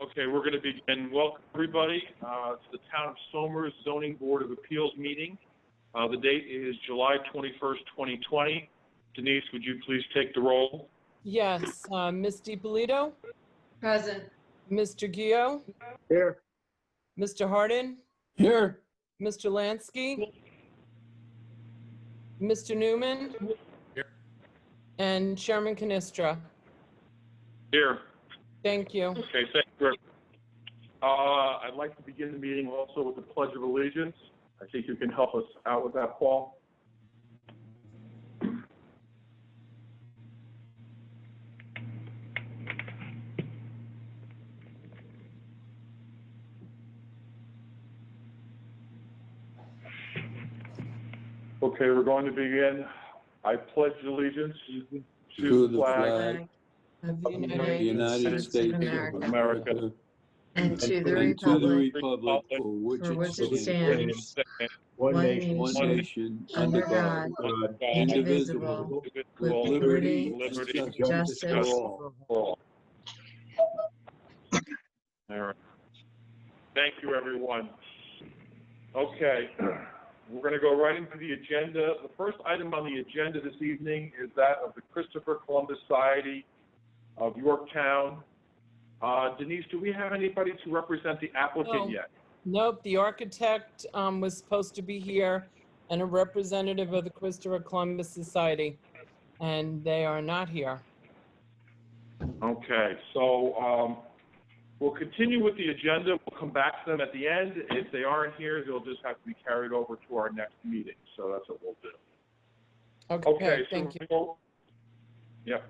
Okay, we're going to begin. Welcome, everybody, to the Town of Somers Zoning Board of Appeals meeting. The date is July 21st, 2020. Denise, would you please take the roll? Yes, Ms. DiPolito, Present. Mr. Gio, Here. Mr. Hardin, Here. Mr. Lansky, Mr. Newman, Here. and Chairman Canistra. Here. Thank you. Okay, thank you. I'd like to begin the meeting also with the Pledge of Allegiance. I think you can help us out with that, Paul. Okay, we're going to begin. I pledge allegiance to the flag Of the the United States of of America, America, and to the and to the republic republic for which it stands, stands, one one nation, nation, under under God, God, indivisible, with liberty, and justice for all. All right. Thank you, everyone. Okay, we're going to go right into the agenda. The first item on the agenda this evening is that of the Christopher Columbus Society of Yorktown. Denise, do we have anybody to represent the applicant No. yet? Nope, the architect was supposed to be here and a representative of the Christopher Columbus Society, and they are not here. Okay, so we'll continue with the agenda. We'll come back to them at the end. If they aren't here, they'll just have to be carried over to our next meeting. So that's what we'll do. Okay, thank you.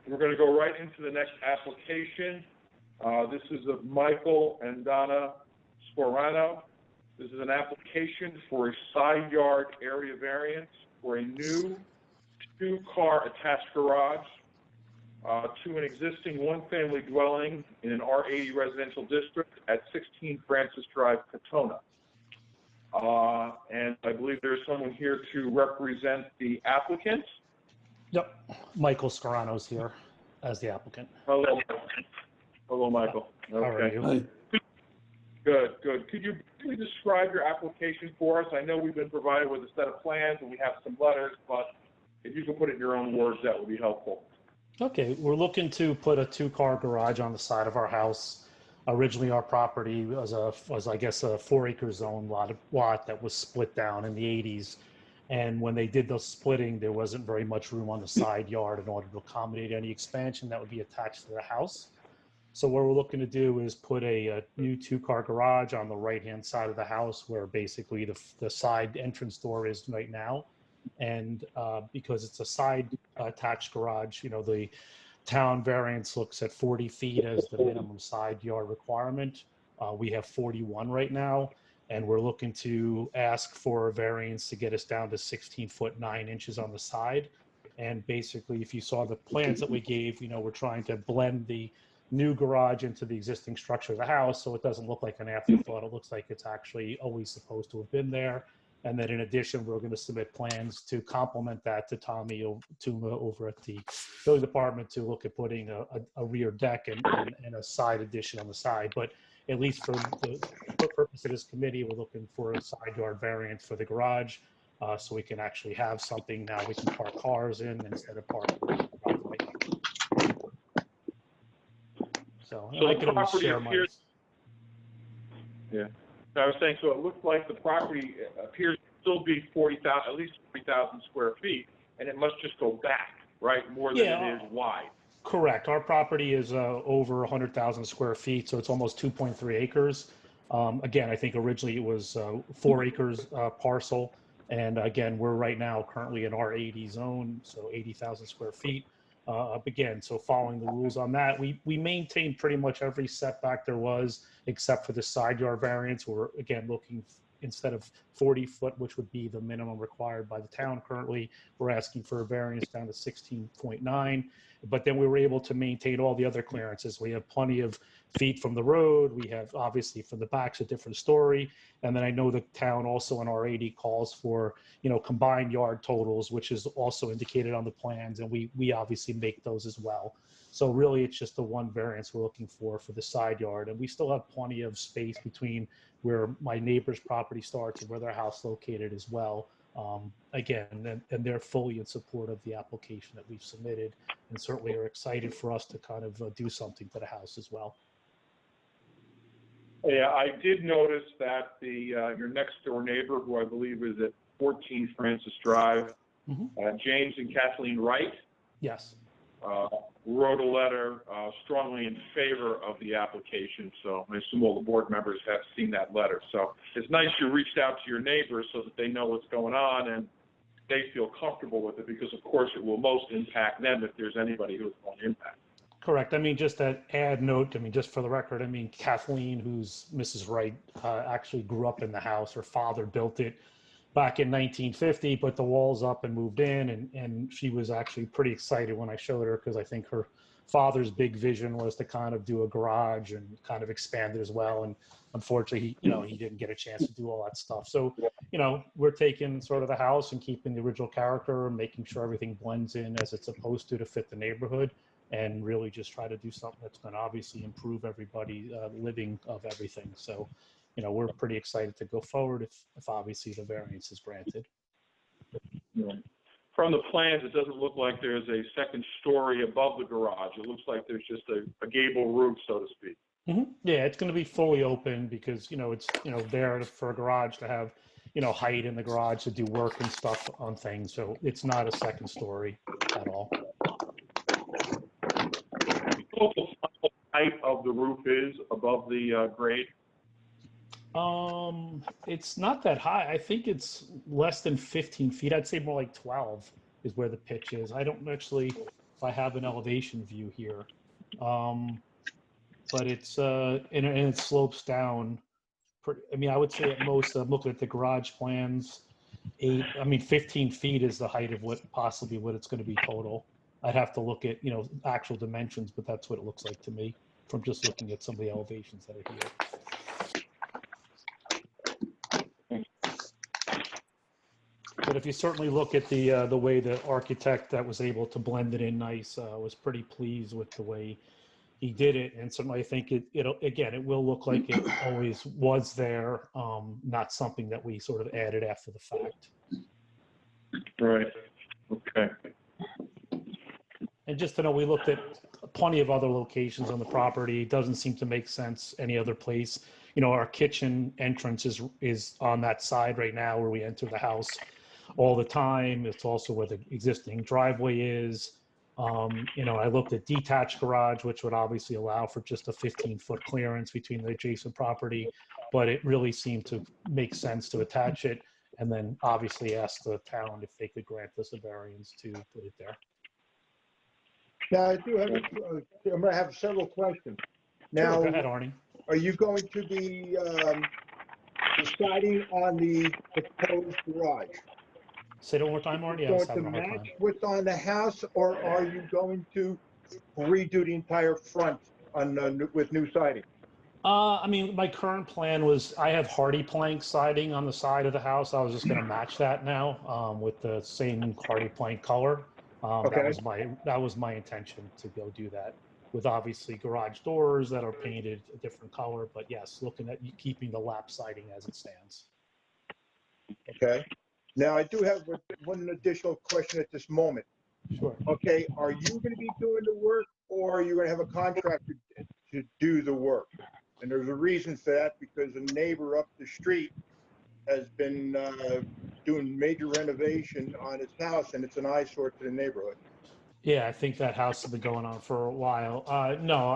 We're going to go right into the next application. This is of Michael and Donna Scorano. This is an application for a side yard area variance for a new two-car attached garage to an existing one-family dwelling in an R80 residential district at 16 Francis Drive, Katona. And I believe there's someone here to represent the applicant. Yep, Michael Scarano's here as the applicant. Hello. Hello, Michael. How are you? Hi. Good, good. Could you briefly describe your application for us? I know we've been provided with a set of plans and we have some letters, but if you can put it in your own words, that would be helpful. Okay, we're looking to put a two-car garage on the side of our house. Originally, our property was I guess a 4-acre zone lot that was split down in the 80s. And when they did the splitting, there wasn't very much room on the side yard in order to accommodate any expansion that would be attached to the house. So what we're looking to do is put a new two-car garage on the right-hand side of the house where basically the side entrance door is right now. And because it's a side attached garage, you know, the town variance looks at 40 feet as the minimum side yard requirement. We have 41 right now, and we're looking to ask for a variance to get us down to 16 foot 9 inches on the side. And basically, if you saw the plans that we gave, you know, we're trying to blend the new garage into the existing structure of the house, so it doesn't look like an afterthought. It looks like it's actually always supposed to have been there. And then in addition, we're going to submit plans to complement that to Tommy over at the building department to look at putting a rear deck and a side addition on the side. But at least for the purpose of this committee, we're looking for a side yard variance for the garage, so we can actually have something now we can park cars in instead of parking in the driveway. So I can always share my. Yeah. I was saying, so it looks like the property appears to still be 40,000, at least 40,000 square feet, and it must just go back, right, more than it is wide. Correct. Our property is over 100,000 square feet, so it's almost 2.3 acres. Again, I think originally it was 4 acres parcel, and again, we're right now currently in R80 zone, so 80,000 square feet. Again, so following the rules on that, we maintained pretty much every setback there was, except for the side yard variance. We're again looking, instead of 40 foot, which would be the minimum required by the town currently, we're asking for a variance down to 16.9. But then we were able to maintain all the other clearances. We have plenty of feet from the road. We have obviously from the back's a different story. And then I know the town also in R80 calls for, you know, combined yard totals, which is also indicated on the plans. And we obviously make those as well. So really, it's just the one variance we're looking for the side yard. And we still have plenty of space between where my neighbor's property starts and where their house located as well. Again, and they're fully in support of the application that we've submitted, and certainly are excited for us to kind of do something to the house as well. Yeah, I did notice that your next door neighbor, who I believe is at 14 Francis Drive, James and Kathleen Wright, Yes. wrote a letter strongly in favor of the application. So I assume all the board members have seen that letter. So it's nice you reached out to your neighbors so that they know what's going on and they feel comfortable with it, because of course it will most impact them if there's anybody who it's going to impact. Correct. I mean, just to add note, I mean, just for the record, I mean, Kathleen, who's Mrs. Wright, actually grew up in the house. Her father built it back in 1950, put the walls up and moved in. And she was actually pretty excited when I showed her, because I think her father's big vision was to kind of do a garage and kind of expand it as well. And unfortunately, he didn't get a chance to do all that stuff. So, we're taking sort of the house and keeping the original character and making sure everything blends in as it's supposed to fit the neighborhood, and really just try to do something that's going to obviously improve everybody living of everything. So, we're pretty excited to go forward if obviously the variance is granted. From the plans, it doesn't look like there's a second story above the garage. It looks like there's just a gable roof, so to speak. Yeah, it's going to be fully open because, it's, there for a garage to have, height in the garage to do work and stuff on things. So it's not a second story at all. Total height of the roof is above the grade? It's not that high. I think it's less than 15 feet. I'd say more like 12 is where the pitch is. I don't actually, if I have an elevation view here. But it's, and it slopes down. I would say at most, I'm looking at the garage plans, 15 feet is the height of what it's going to be total. I'd have to look at, actual dimensions, but that's what it looks like to me from just looking at some of the elevations that are here. But if you certainly look at the way the architect that was able to blend it in nice, was pretty pleased with the way he did it. And certainly I think it will look like it always was there, not something that we sort of added after the fact. Right. Okay. And just to know, we looked at plenty of other locations on the property. It doesn't seem to make sense any other place. Our kitchen entrance is on that side right now where we enter the house all the time. It's also where the existing driveway is. I looked at detached garage, which would obviously allow for just a 15-foot clearance between the adjacent property, but it really seemed to make sense to attach it, and then obviously ask the town if they could grant us a variance to put it there. Now, I do have, I'm going to have several questions. Now, Sure, go ahead, Arnie. are you going to be deciding on the proposed garage? Say it one more time, Arnie. I was Going to having a hard match time. what's on the house, or are you going to redo the entire front with new siding? My current plan was I have hardy plank siding on the side of the house. I was just going to match that now with the same hardy plank color. Okay. That was my intention to go do that, with obviously garage doors that are painted a different color. But yes, looking at keeping the lap siding as it stands. Okay. Now, I do have one additional question at this moment. Sure. Okay, are you going to be doing the work, or are you going to have a contractor to do the work? And there's a reason for that, because a neighbor up the street has been doing major renovation on his house, and it's an eyesore to the neighborhood. Yeah, I think that house has been going on for a while. No,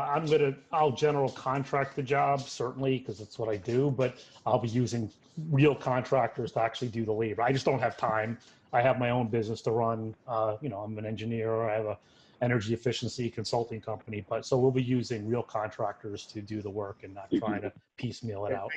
I'll general contract the job, certainly, because it's what I do, but I'll be using real contractors to actually do the labor. I just don't have time. I have my own business to run. I'm an engineer. I have a energy efficiency consulting company, so we'll be using real contractors to do the work and not trying to piecemeal it out.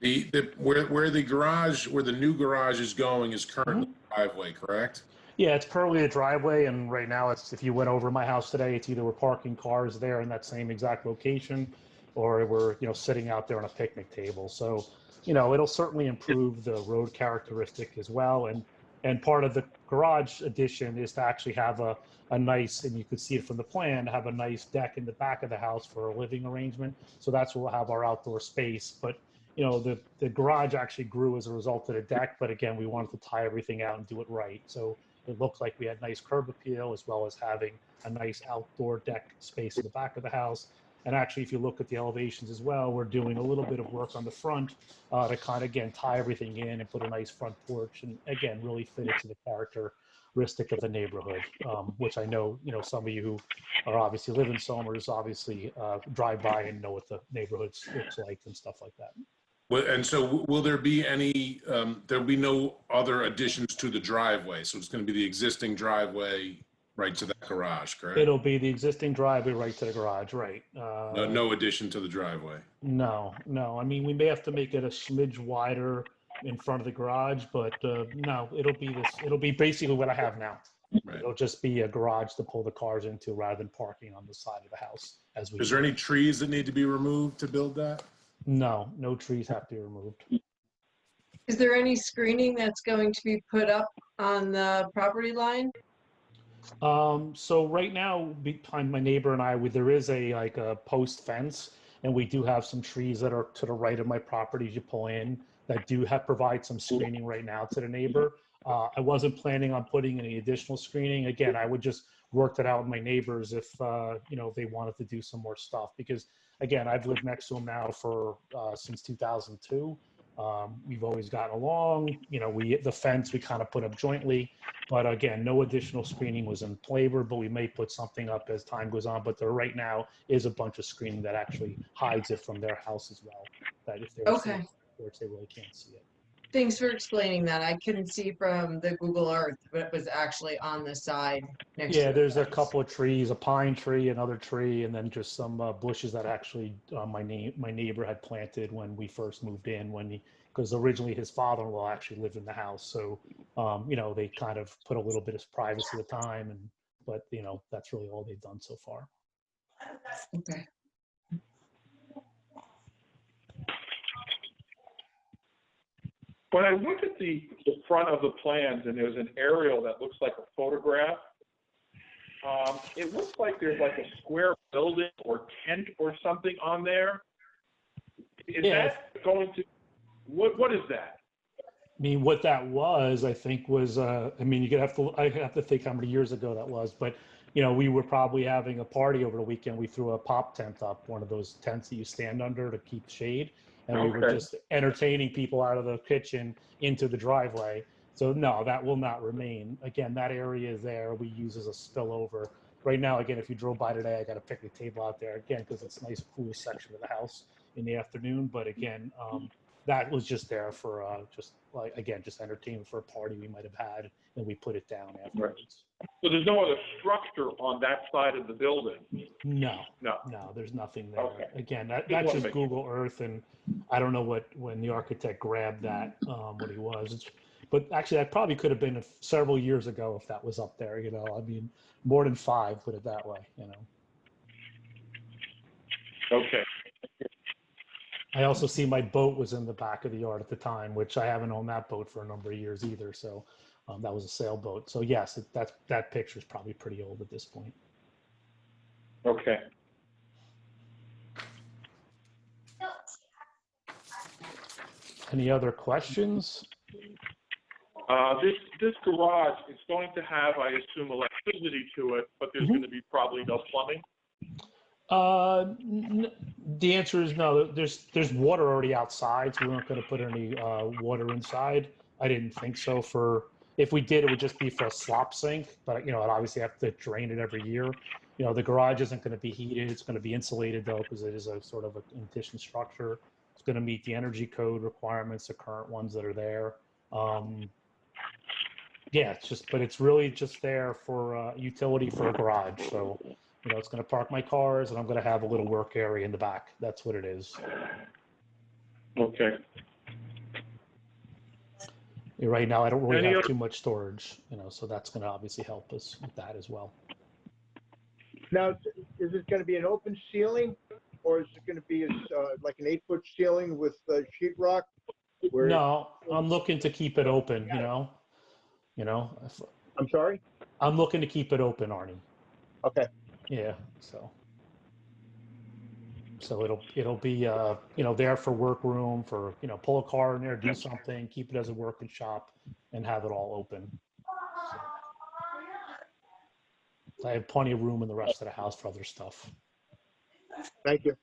Thank you. Where the new garage is going is currently driveway, correct? Yeah, it's currently a driveway, and right now if you went over my house today, it's either we're parking cars there in that same exact location, or we're, sitting out there on a picnic table. So, it'll certainly improve the road characteristic as well. And, And part of the garage addition is to actually have a nice, and you could see it from the plan, have a nice deck in the back of the house for a living arrangement. So that's where we'll have our outdoor space. But, you know, the garage actually grew as a result of the deck. But again, we wanted to tie everything out and do it right. So it looked like we had nice curb appeal as well as having a nice outdoor deck space in the back of the house. And actually, if you look at the elevations as well, we're doing a little bit of work on the front to kind of, again, tie everything in and put a nice front porch and, again, really fit it to the characteristic of the neighborhood, which I know, you know, some of you who are obviously live in Somers obviously drive by and know what the neighborhood looks like and stuff like that. Well, and so will there be any, there'll be no other additions to the driveway? So it's going to be the existing driveway right to that garage, correct? It'll be the existing driveway right to the garage, right? No addition to the driveway. No. I mean, we may have to make it a smidge wider in front of the garage, but no, it'll be basically what I have now. Right. It'll just be a garage to pull the cars into rather than parking on the side of the house as we. Is there any trees that need to be removed to build that? No trees have to be removed. Is there any screening that's going to be put up on the property line? So right now, behind my neighbor and I, there is a post fence, and we do have some trees that are to the right of my property as you pull in that do provide some screening right now to the neighbor. I wasn't planning on putting any additional screening. Again, I would just work that out with my neighbors if you know, if they wanted to do some more stuff, because again, I've lived next to them now for since 2002. We've always gotten along. You know, the fence we kind of put up jointly, but again, no additional screening was in flavor, but we may put something up as time goes on. But there right now is a bunch of screening that actually hides it from their house as well. That if they're Okay. they really can't see it. Thanks for explaining that. I couldn't see from the Google Earth, but it was actually on the side next to Yeah, the there's a fence. couple of trees, a pine tree, another tree, and then just some bushes that actually my neighbor had planted when we first moved in, because originally his father-in-law actually lived in the house. So, you know, they kind of put a little bit of privacy at the time, but you know, that's really all they've done so far. Okay. When I look at the front of the plans, and there's an aerial that looks like a photograph, it looks like there's like a square building or tent or something on there. Is that going to, what is that? I mean, what that was, I think, was, I mean, I have to think how many years ago that was, but, you know, we were probably having a party over the weekend. We threw a pop tent up, one of those tents that you stand under to keep shade. And we were just entertaining people out of the kitchen into the driveway. So no, that will not remain. Again, that area is there. We use as a spillover. Right now, again, if you drove by today, I got a picnic table out there again, because it's a nice cool section of the house in the afternoon. But again, that was just there for just entertainment for a party we might have had, and we put it down afterwards. So there's no other structure on that side of the building? No, there's nothing there. Okay. Again, that's just Google Earth, and I don't know when the architect grabbed that, what he was. But actually, that probably could have been several years ago if that was up there, you know. I mean, more than 5, put it that way, you know. Okay. I also see my boat was in the back of the yard at the time, which I haven't owned that boat for a number of years either. So that was a sailboat. So yes, that picture is probably pretty old at this point. Okay. Any other questions? This garage is going to have, I assume, electricity to it, but there's going to be probably no plumbing? The answer is no. There's water already outside, so we weren't going to put any water inside. I didn't think so. If we did, it would just be for a slop sink, but you know, I'd obviously have to drain it every year. You know, the garage isn't going to be heated. It's going to be insulated though, because it is a sort of an addition structure. It's going to meet the energy code requirements, the current ones that are there. Yeah, but it's really just there for utility for a garage. So, you know, it's going to park my cars, and I'm going to have a little work area in the back. That's what it is. Okay. Right now, I don't really have too much storage, you know, so that's going to obviously help us with that as well. Now, is it going to be an open ceiling, or is it going to be like an 8-foot ceiling with sheetrock? No, I'm looking to keep it open, you know. you know? I'm sorry? I'm looking to keep it open, Arnie. Okay. Yeah, so it'll be, you know, there for work room, for, you know, pull a car in there, do something, keep it as a working shop, and have it all open. So I have plenty of room in the rest of the house for other stuff. Thank you.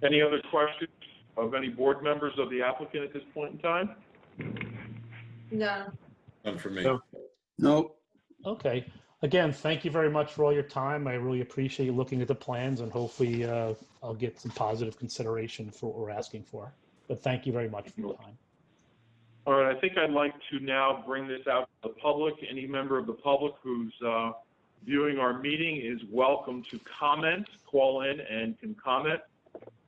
Any other questions of any board members of the applicant at this point in time? No. None for me. No. Nope. Okay. Again, thank you very much for all your time. I really appreciate you looking at the plans, and hopefully I'll get some positive consideration for what we're asking for. But thank you very much for your time. All right, I think I'd like to now bring this out to the public. Any member of the public who's viewing our meeting is welcome to comment, call in and can comment.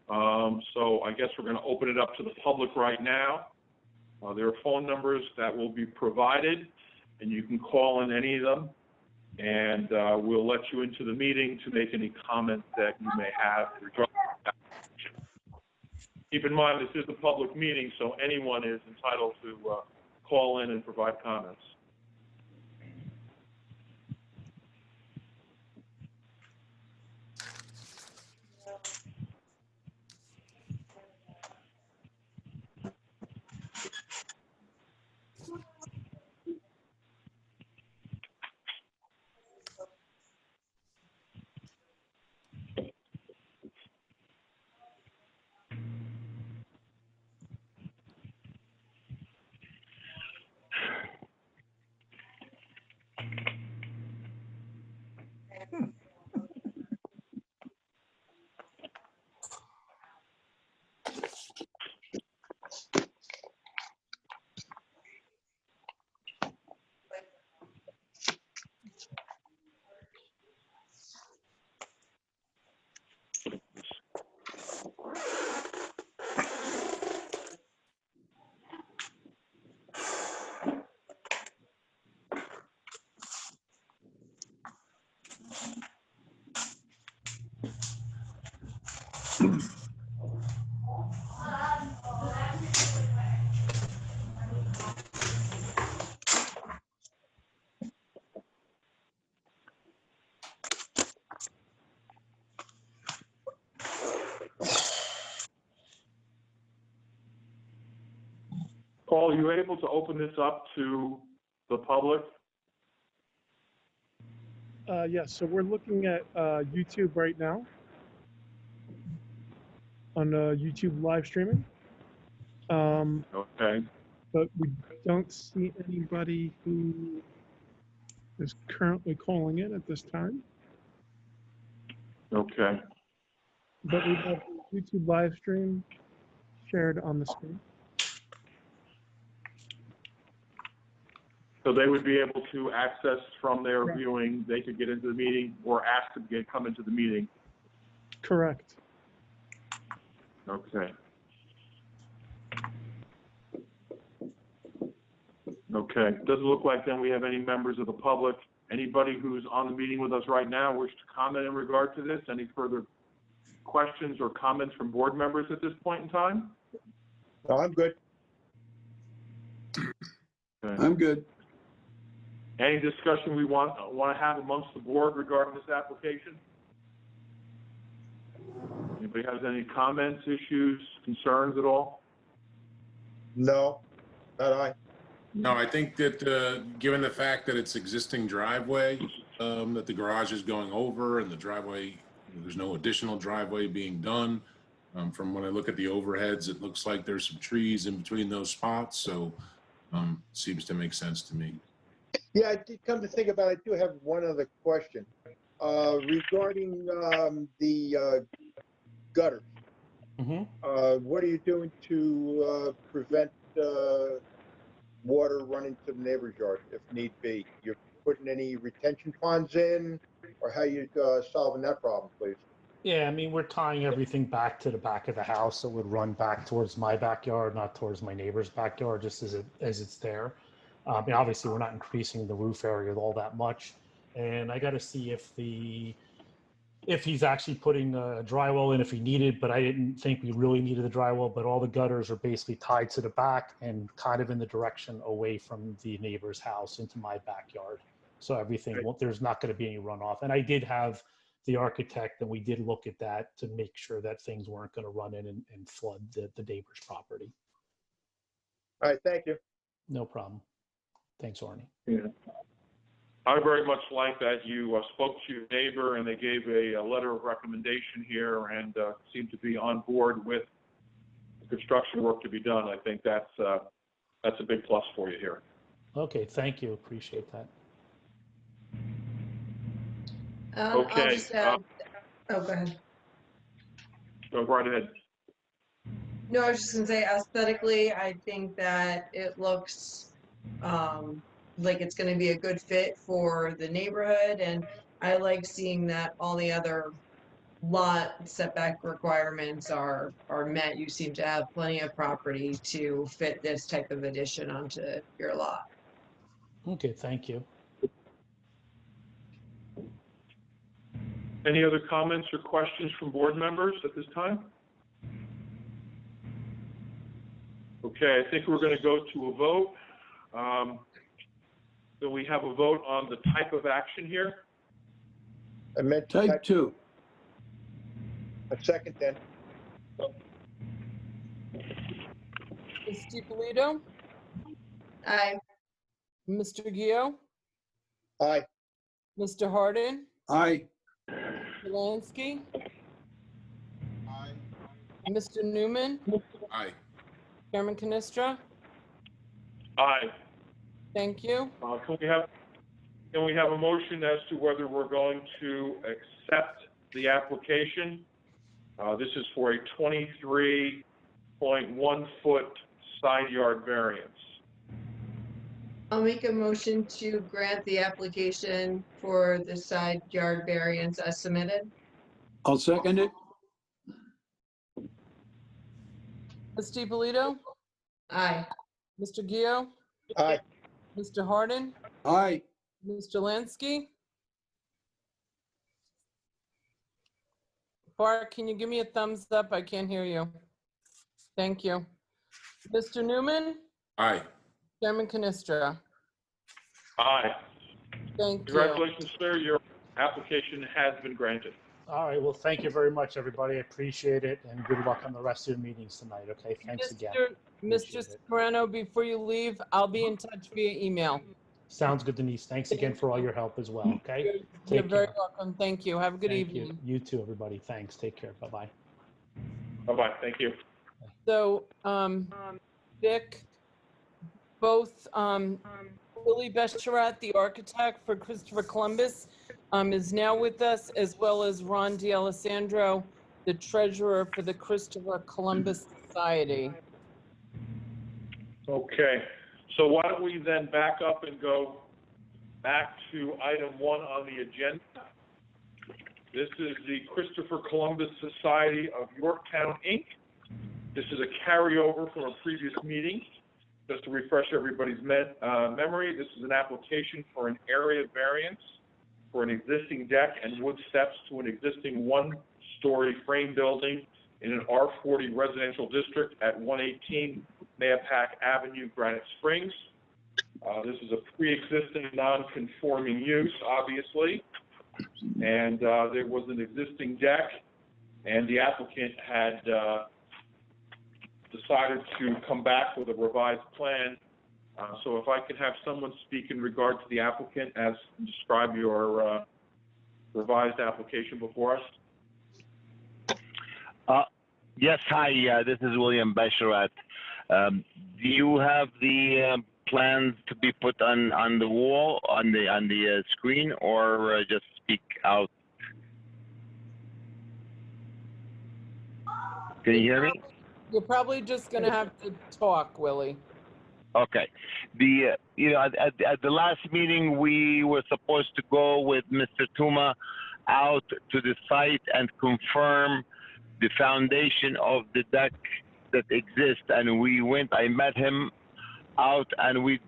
So I guess we're going to open it up to the public right now. There are phone numbers that will be provided, and you can call in any of them, and we'll let you into the meeting to make any comments that you may have regarding that. Keep in mind, this is a public meeting, so anyone is entitled to call in and provide comments. Paul, are you able to open this up to the public? Yes, so we're looking at YouTube right now on YouTube live streaming. Okay. But we don't see anybody who is currently calling in at this time. Okay. But we have the YouTube live stream shared on the screen. So they would be able to access from their viewing, they could get into the meeting or ask to come into the meeting. Correct. Okay. Okay, doesn't look like then we have any members of the public. Anybody who's on the meeting with us right now wish to comment in regard to this? Any further questions or comments from board members at this point in time? No, I'm good. Okay. I'm good. Any discussion we want to have amongst the board regarding this application? Anybody has any comments, issues, concerns at all? No, not I. No, I think that, given the fact that it's existing driveway, that the garage is going over and the driveway, there's no additional driveway being done. From when I look at the overheads, it looks like there's some trees in between those spots, so seems to make sense to me. Yeah, I did come to think about it. I do have one other question. Regarding the gutter. What are you doing to prevent water running to the neighbor's yard if need be? You're putting any retention ponds in, or how you solving that problem, please? Yeah, I mean, we're tying everything back to the back of the house. So it would run back towards my backyard, not towards my neighbor's backyard, just as it's there. I mean, obviously, we're not increasing the roof area all that much. And I got to see if the if he's actually putting a drywall in if he needed, but I didn't think we really needed the drywall, but all the gutters are basically tied to the back and kind of in the direction away from the neighbor's house into my backyard. So everything, there's not going to be any runoff. And I did have the architect, and we did look at that to make sure that things weren't going to run in and flood the neighbor's property. All right, thank you. No problem. Thanks, Arnie. Yeah. I very much like that you spoke to your neighbor and they gave a letter of recommendation here and seemed to be on board with the construction work to be done. I think that's a big plus for you here. Okay, thank you. Appreciate that. Okay, I'll just add, oh, go ahead. Go right ahead. No, I was just gonna say aesthetically, I think that it looks like it's gonna be a good fit for the neighborhood, and I like seeing that all the other lot setback requirements are met. You seem to have plenty of property to fit this type of addition onto your lot. Okay, thank you. Any other comments or questions from board members at this time? Okay, I think we're going to go to a vote. So we have a vote on the type of action here. I meant Type 2. a second then. Ms. DiPolito, Aye. Mr. Gio, Aye. Mr. Hardin, Aye. Mr. Lansky, Mr. Newman, Aye. Chairman Canestra. Aye. Thank you. Can we have a motion as to whether we're going to accept the application? This is for a 23.1 foot side yard variance. I'll make a motion to grant the application for the side yard variance as submitted. I'll second it. Ms. DiPolito, Aye. Mr. Gio, Aye. Mr. Hardin, Aye. Mr. Lansky. Bart, can you give me a thumbs up? I can't hear you. Thank you. Mr. Newman, Aye. Chairman Canestra. Aye. Thank you. Congratulations, sir. Your application has been granted. All right, well, thank you very much, everybody. I appreciate it, and good luck on the rest of your meetings tonight, okay? Thanks again. Mr. Appreciate it. Moreno, before you leave, I'll be in touch via email. Sounds good, Denise. Thanks again for all your help as well, okay? You're Take very care. welcome. Thank you. Have a good Thank evening. you. You too, everybody. Thanks. Take care. Bye-bye. Bye-bye. Thank you. So, Vic, both Willie Besherat, the architect for Christopher Columbus, is now with us, as well as Ron D'Alessandro, the treasurer for the Christopher Columbus Society. Okay, so why don't we then back up and go back to item 1 on the agenda. This is the Christopher Columbus Society of Yorktown, Inc. This is a carryover from a previous meeting. Just to refresh everybody's memory, this is an application for an area variance for an existing deck and wood steps to an existing one-story frame building in an R40 residential district at 118 Mayapack Avenue, Granite Springs. This is a pre-existing non-conforming use, obviously, and there was an existing deck, and the applicant had decided to come back with a revised plan. So if I could have someone speak in regard to the applicant as describe your revised application before us. Yes, hi, this is William Besherat. Do you have the plans to be put on the wall, on the screen, or just speak out? Can you hear me? You're probably just gonna have to talk, Willie. Okay. At the last meeting, we were supposed to go with Mr. Tuma out to the site and confirm the foundation of the deck that exists, and we went. I met him out, and we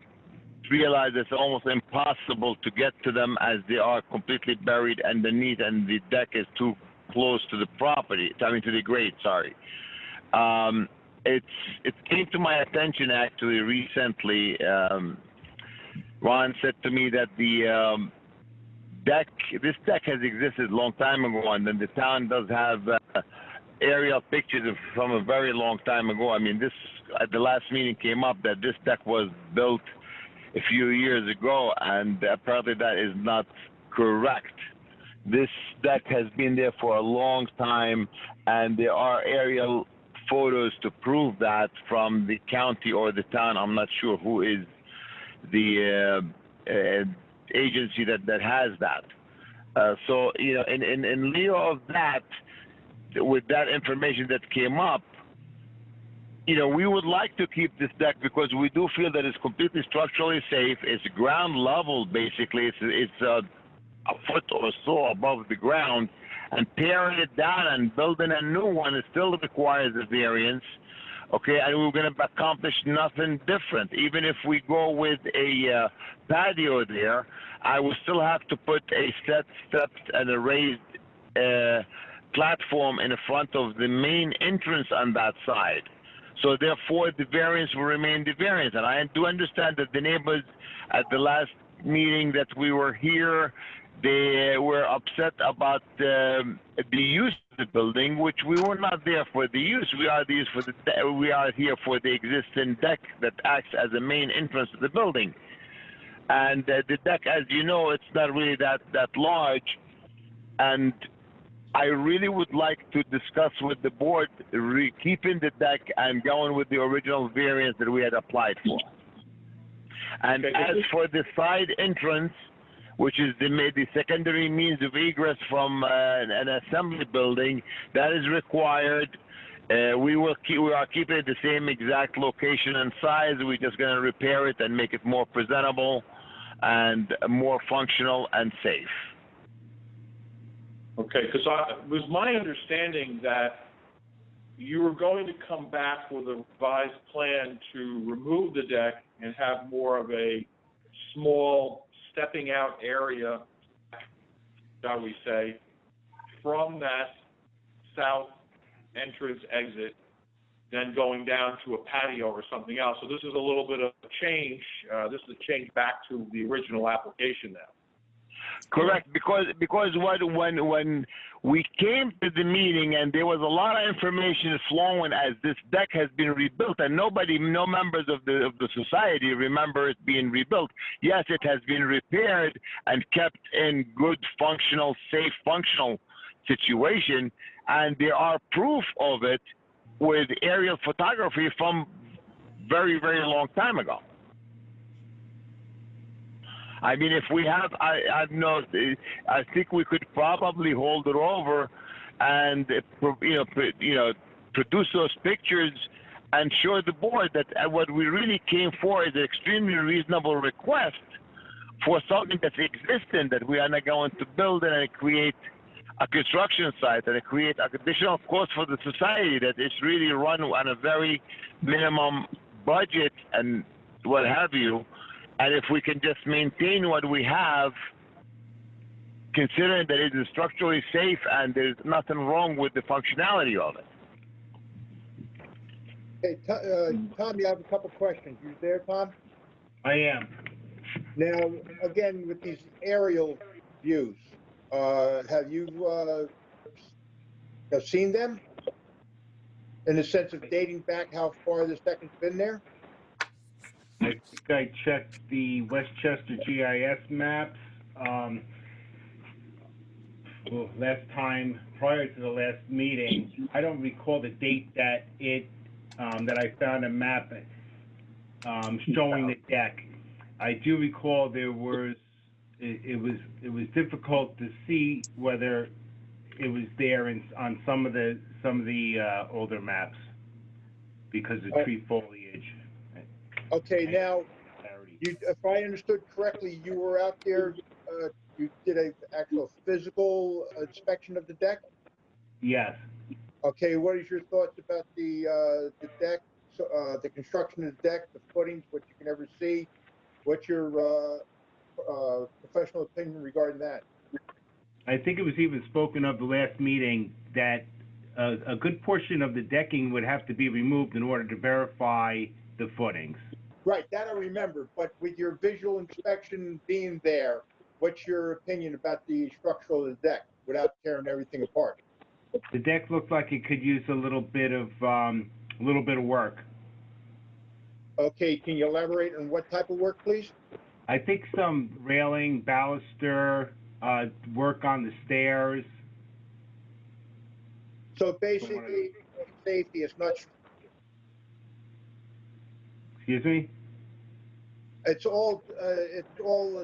realize it's almost impossible to get to them as they are completely buried underneath and the deck is too close to the property, I mean to the grade, sorry. It came to my attention actually recently. Ron said to me that this deck has existed a long time ago, and then the town does have aerial pictures from a very long time ago. I mean, this at the last meeting came up that this deck was built a few years ago, and apparently that is not correct. This deck has been there for a long time, and there are aerial photos to prove that from the county or the town. I'm not sure who is the agency that has that. So, you know, in lieu of that, with that information that came up, you know, we would like to keep this deck because we do feel that it's completely structurally safe. It's ground level, basically. It's a foot or so above the ground, and tearing it down and building a new one, it still requires a variance. Okay, and we're going to accomplish nothing different. Even if we go with a patio there, I will still have to put a steps and a raised platform in the front of the main entrance on that side. So therefore, the variance will remain the variance. And I do understand that the neighbors at the last meeting that we were here, they were upset about the use of the building, which we were not there for the use. We are here for the existing deck that acts as a main entrance to the building. And the deck, as you know, it's not really that large. And I really would like to discuss with the board keeping the deck and going with the original variance that we had applied for. And as for the side entrance, which is the secondary means of egress from an assembly building, that is required. We are keeping it the same exact location and size. We're just going to repair it and make it more presentable and more functional and safe. Okay, because it was my understanding that you were going to come back with a revised plan to remove the deck and have more of a small stepping out area, shall we say, from that south entrance exit, then going down to a patio or something else. So this is a little bit of a change. This is a change back to the original application now. Correct, because when we came to the meeting and there was a lot of information flowing as this deck has been rebuilt, and no members of the society remember it being rebuilt. Yes, it has been repaired and kept in good functional, safe functional situation, and there are proof of it with aerial photography from very, very long time ago. I mean, if we have, I think we could probably hold it over and, produce those pictures and show the board that what we really came for is an extremely reasonable request for something that's existing, that we are not going to build and create a construction site and create additional cost for the society that is really run on a very minimum budget and what have you. And if we can just maintain what we have, considering that it is structurally safe and there's nothing wrong with the functionality of it. Hey, Tom, you have a couple questions. You there, Tom? I am. Now, again, with these aerial views, have you seen them? In the sense of dating back how far this deck has been there? I think I checked the Westchester GIS maps. Last time, prior to the last meeting, I don't recall the date that that I found a map showing the deck. I do recall there was it was difficult to see whether it was there on some of the older maps because of tree foliage. Okay, now, if I understood correctly, you were out there, you did an actual physical inspection of the deck? Yes. Okay, what is your thoughts about the deck, the construction of the deck, the footings, what you can ever see, What's your professional opinion regarding that? I think it was even spoken of the last meeting that a good portion of the decking would have to be removed in order to verify the footings. Right, that I remember, but with your visual inspection being there, what's your opinion about the structure of the deck without tearing everything apart? The deck looked like it could use a little bit of work. Okay, can you elaborate on what type of work, please? I think some railing, baluster, work on the stairs. So basically, safety is not, Excuse me? it's all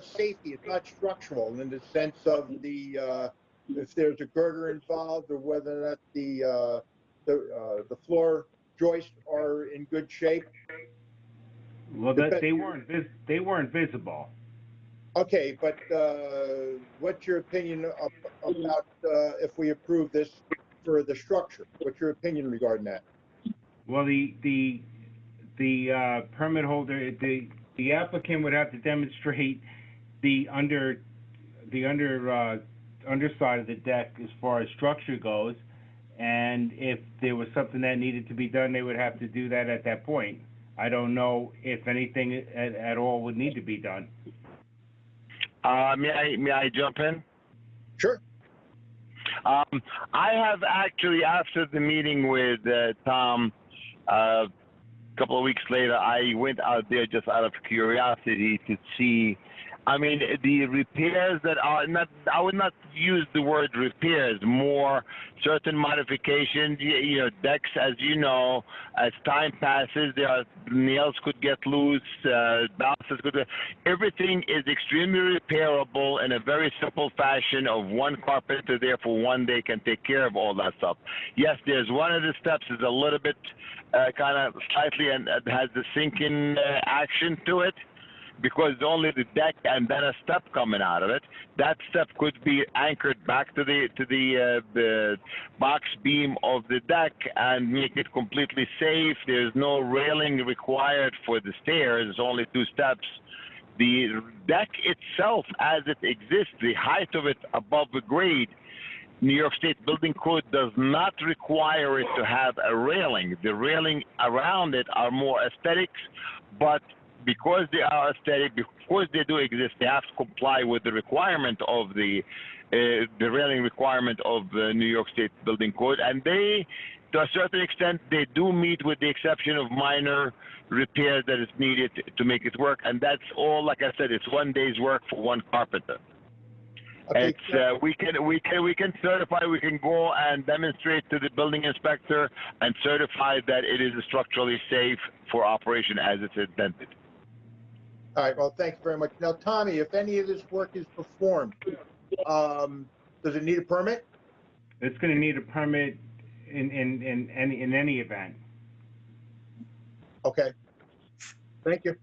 safety, it's not structural in the sense of the, if there's a girder involved or whether or not the floor joists are in good shape. Well, they weren't visible. Okay, but what's your opinion about if we approve this for the structure? What's your opinion regarding that? Well, the permit holder, the applicant would have to demonstrate the underside of the deck as far as structure goes, and if there was something that needed to be done, they would have to do that at that point. I don't know if anything at all would need to be done. May I jump in? Sure. I have actually, after the meeting with Tom, a couple of weeks later, I went out there just out of curiosity to see. I mean, the repairs that are not, I would not use the word repairs, more certain modifications, you know, decks, as you know, as time passes, nails could get loose, balances could, everything is extremely repairable in a very simple fashion of one carpenter there for one day can take care of all that stuff. Yes, there's one of the steps is a little bit kind of slightly and has the sinking action to it, because only the deck and then a step coming out of it. That step could be anchored back to the box beam of the deck and make it completely safe. There's no railing required for the stairs, it's only 2 steps. The deck itself, as it exists, the height of it above the grade, New York State Building Code does not require it to have a railing. The railing around it are more aesthetics, but because they are aesthetic, because they do exist, they have to comply with the requirement of the railing requirement of the New York State Building Code, and they, to a certain extent, they do meet with the exception of minor repairs that is needed to make it work, and that's all. Like I said, it's 1 day's work for one carpenter. Okay. It's we can certify. We can go and demonstrate to the building inspector and certify that it is structurally safe for operation as it's intended. All right, well, thank you very much. Now, Tommy, if any of this work is performed, does it need a permit? It's going to need a permit in any event. Okay. Thank you.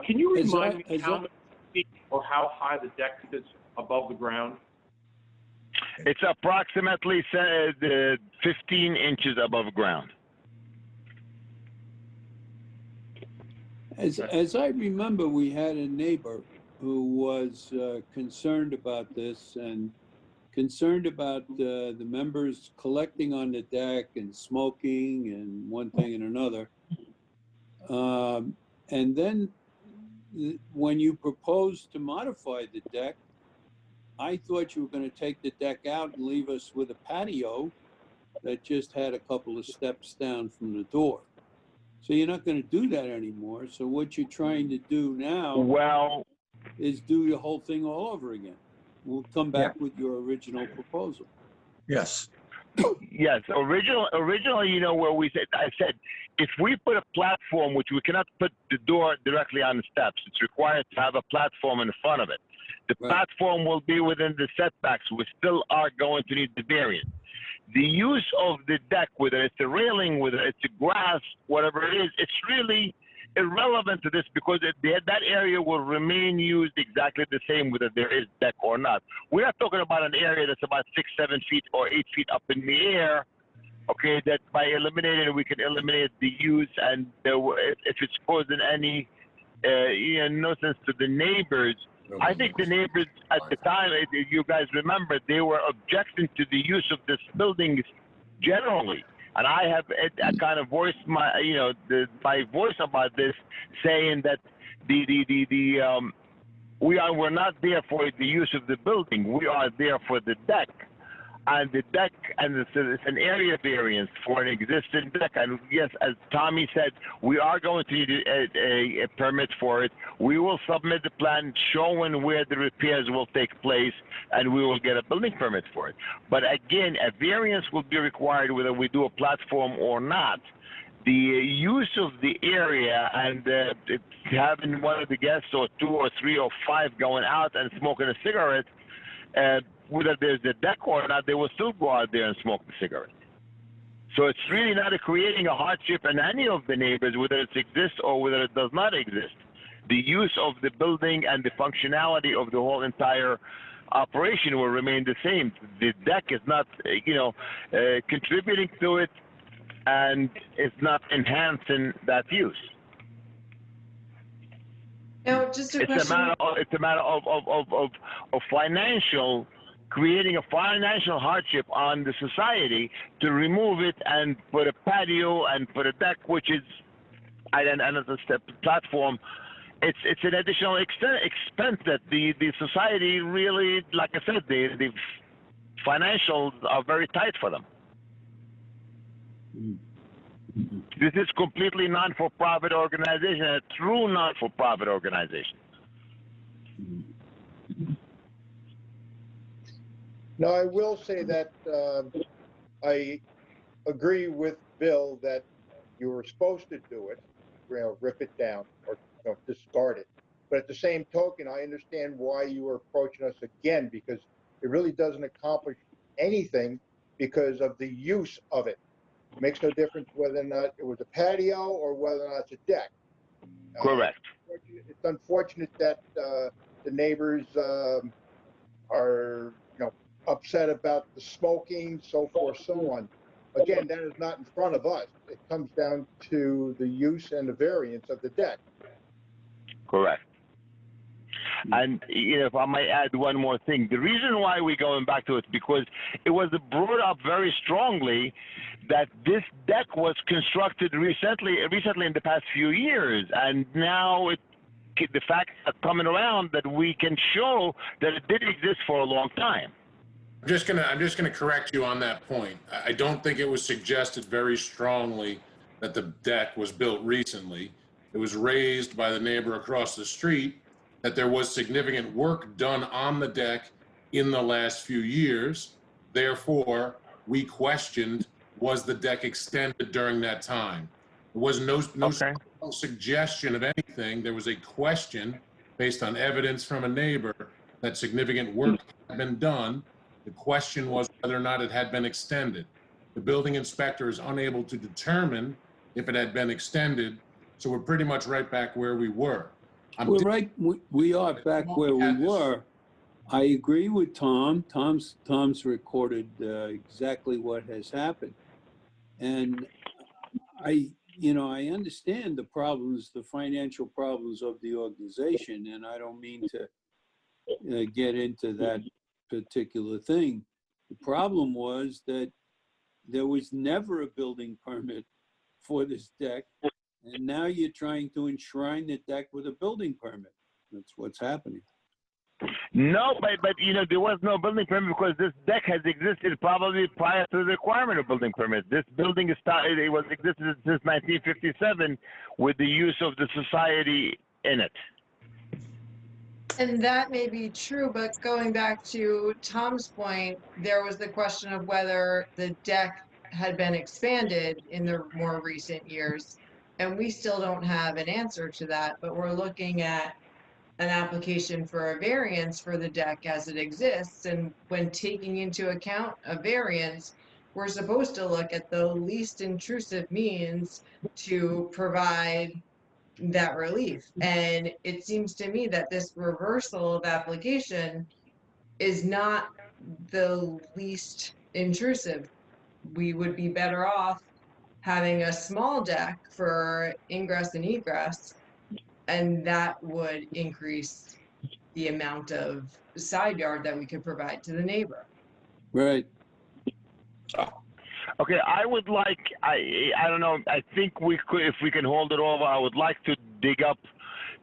Can you Is remind that- me is how that- many feet or how high the deck sits above the ground? It's approximately 15 inches above ground. As I remember, we had a neighbor who was concerned about this and concerned about the members collecting on the deck and smoking and one thing and another. And then when you proposed to modify the deck, I thought you were going to take the deck out and leave us with a patio that just had a couple of steps down from the door. So you're not going to do that anymore. So what you're trying to do now Well, is do the whole thing all over again. We'll come back with your original proposal. Yes. yes, originally, you know, where I said, if we put a platform, which we cannot put the door directly on the steps, it's required to have a platform in front of it. The Right. platform will be within the setbacks. We still are going to need the variance. The use of the deck, whether it's a railing, whether it's a grass, whatever it is, it's really irrelevant to this because that area will remain used exactly the same whether there is deck or not. We're not talking about an area that's about 6, 7 feet or 8 feet up in the air Okay, that by eliminating it, we can eliminate the use, and if it's causing any nuisance to the neighbors. I think the neighbors at the time, if you guys remember, they were objecting to the use of this building generally. And I have I kind of voiced my, my voice about this, saying that we're not there for the use of the building. We are there for the deck. And the deck, and it's an area variance for an existing deck. And yes, as Tommy said, we are going to need a permit for it. We will submit the plan showing where the repairs will take place, and we will get a building permit for it. But again, a variance will be required whether we do a platform or not. The use of the area and having one of the guests or 2 or 3 or 5 going out and smoking a cigarette, whether there's a deck or not, they will still go out there and smoke the cigarette. So it's really not creating a hardship in any of the neighbors, whether it exists or whether it does not exist. The use of the building and the functionality of the whole entire operation will remain the same. The deck is not, contributing to it, and it's not enhancing that use. Now, just a It's question. a matter of financial, creating a financial hardship on the society to remove it and put a patio and put a deck, which is and a platform. It's an additional expense that the society really, like I said, the financials are very tight for them. This is completely non-for-profit organization, a true non-for-profit organization. Now, I will say that I agree with Bill that you were supposed to do it, rip it down or discard it. But at the same token, I understand why you are approaching us again, because it really doesn't accomplish anything because of the use of it. It makes no difference whether or not it was a patio or whether or not it's a deck. Correct. It's unfortunate that the neighbors are, upset about the smoking, so forth, so on. Again, that is not in front of us. It comes down to the use and the variance of the deck. Correct. And if I might add one more thing, the reason why we're going back to it, because it was brought up very strongly that this deck was constructed recently in the past few years, and now the facts are coming around that we can show that it did exist for a long time. I'm just gonna correct you on that point. I don't think it was suggested very strongly that the deck was built recently. It was raised by the neighbor across the street that there was significant work done on the deck in the last few years. Therefore, we questioned, was the deck extended during that time? There was no suggestion of anything. There was a question based on evidence from a neighbor that significant work had been done. The question was whether or not it had been extended. The building inspector is unable to determine if it had been extended, so we're pretty much right back where we were. We are back where we were. I agree with Tom. Tom's recorded exactly what has happened. And I understand the problems, the financial problems of the organization, and I don't mean to get into that particular thing. The problem was that there was never a building permit for this deck, and now you're trying to enshrine the deck with a building permit. That's what's happening. No, but there was no building permit because this deck has existed probably prior to the requirement of building permit. This building existed since 1957 with the use of the society in it. And that may be true, but going back to Tom's point, there was the question of whether the deck had been expanded in the more recent years. And we still don't have an answer to that, but we're looking at an application for a variance for the deck as it exists. And when taking into account a variance, we're supposed to look at the least intrusive means to provide that relief. And it seems to me that this reversal of application is not the least intrusive we would be better off having a small deck for ingress and egress, and that would increase the amount of side yard that we could provide to the neighbor. Right. Okay, I would like, I don't know, I think we could, if we can hold it over, I would like to dig up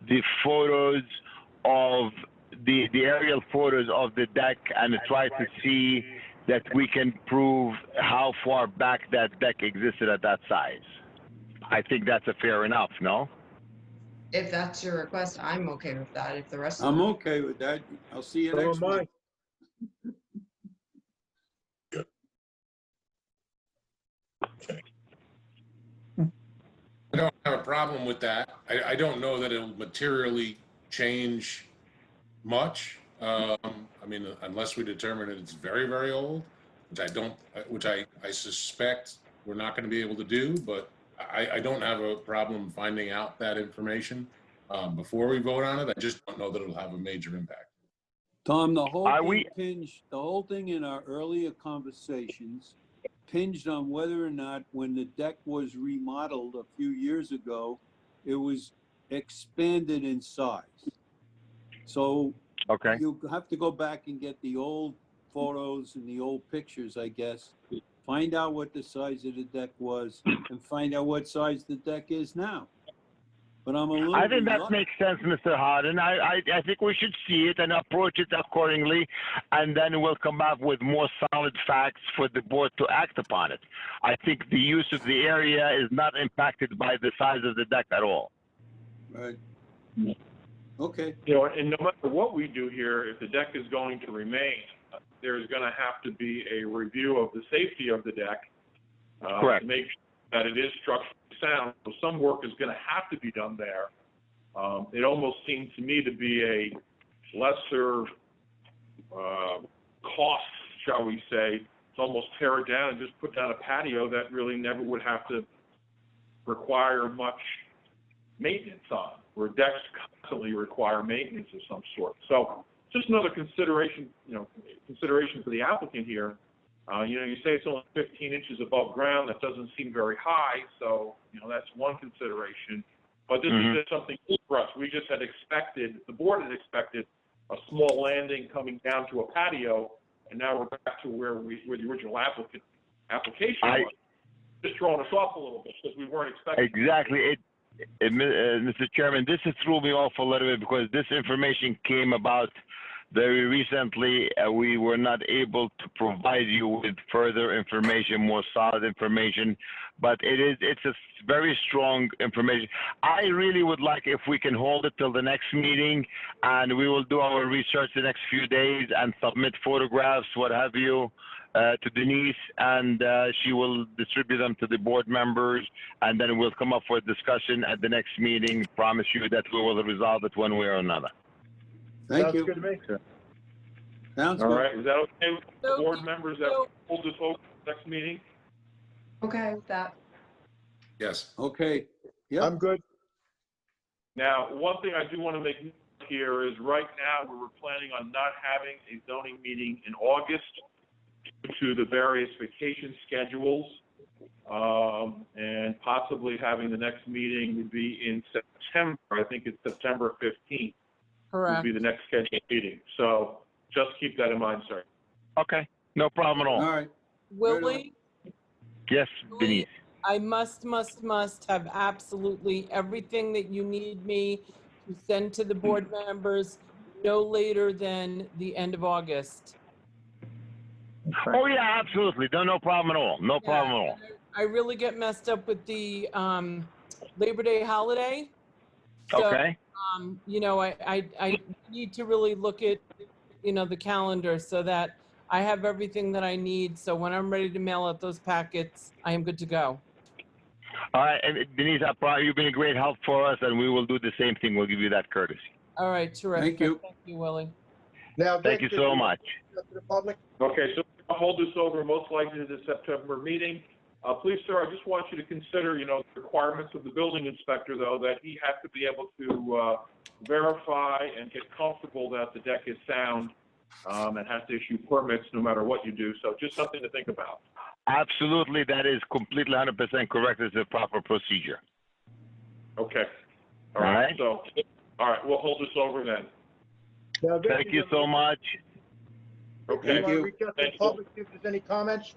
the photos of the aerial photos of the deck and try to see that we can prove how far back that deck existed at that size. I think that's a fair enough, no? If that's your request, I'm okay with that. If the rest of I'm them, okay with that. I'll see you So next am I. week. I don't have a problem with that. I don't know that it'll materially change much. I mean, unless we determine that it's very, very old, which I suspect we're not going to be able to do, but I don't have a problem finding out that information before we vote on it. I just don't know that it'll have a major impact. Tom, the whole Are thing we- the whole thing in our earlier conversations hinged on whether or not when the deck was remodeled a few years ago, it was expanded in size. So Okay. you have to go back and get the old photos and the old pictures, I guess. Find out what the size of the deck was and find out what size the deck is now. But I'm a little I think that reluctant. makes sense, Mr. Harden. I think we should see it and approach it accordingly, and then we'll come up with more solid facts for the board to act upon it. I think the use of the area is not impacted by the size of the deck at all. Right. Okay. You know, and no matter what we do here, if the deck is going to remain, there's going to have to be a review of the safety of the deck. Correct. To make sure that it is structurally sound. So some work is going to have to be done there. It almost seemed to me to be a lesser cost, shall we say, to almost tear it down and just put down a patio that really never would have to require much maintenance on, where decks constantly require maintenance of some sort. So just another consideration, consideration for the applicant here. You say it's only 15 inches above ground. That doesn't seem very high. So, that's one consideration. But this is just something new for us. We just had expected, the board had expected a small landing coming down to a patio, and now we're back to where the original application was. Just throwing us off a little bit because we weren't expecting. Exactly. Mr. Chairman, this has threw me off a little bit because this information came about very recently. We were not able to provide you with further information, more solid information, but it's a very strong information. I really would like if we can hold it till the next meeting, and we will do our research the next few days and submit photographs, what have you, to Denise, and she will distribute them to the board members, and then we'll come up for a discussion at the next meeting. Promise you that we will resolve it one way or another. Thank Sounds you. good to me. Sounds All good. right, is that okay with the So- board members that so- hold this over the next meeting? okay with that. Yes. Okay. Yep. I'm good. Now, one thing I do want to make here is right now, we were planning on not having a zoning meeting in August due to the various vacation schedules, and possibly having the next meeting would be in September. I think it's September 15th would correct. be the next scheduled meeting. So just keep that in mind, sir. Okay, no problem at all. All right. Willie, Yes, Denise. I must have absolutely everything that you need me to send to the board members no later than the end of August. Oh, yeah, absolutely. No problem at all. No problem at all. I really get messed up with the Labor Day holiday. So, Okay. I need to really look at, the calendar so that I have everything that I need. So when I'm ready to mail out those packets, I am good to go. All right, and Denise, you've been a great help for us, and we will do the same thing. We'll give you that courtesy. All right, terrific. Thank you. Thank you, Willie. Now, Thank Dick, you so much. to the public. Okay, so I'll hold this over most likely to the September meeting. Please, sir, I just want you to consider, the requirements of the building inspector, though, that he has to be able to verify and get comfortable that the deck is sound and has to issue permits no matter what you do. So just something to think about. Absolutely, that is completely 100% correct. It's the proper procedure. Okay. All right. So, all right, we'll hold this over then. Now, Vic, Thank you so much. Okay. You want to reach out to the Thank you. public, if there's any comments?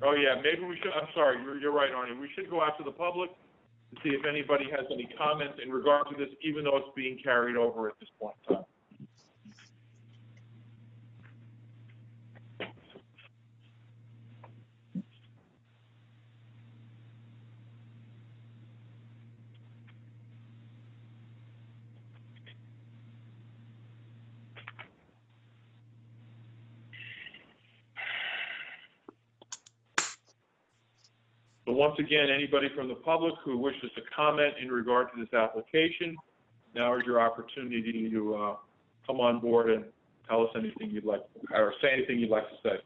Oh, yeah, maybe we should, I'm sorry, you're right, Arnie. We should go out to the public to see if anybody has any comments in regard to this, even though it's being carried over at this point in time. So once again, anybody from the public who wishes to comment in regard to this application, now is your opportunity to come on board and tell us anything you'd like, or say anything you'd like to say.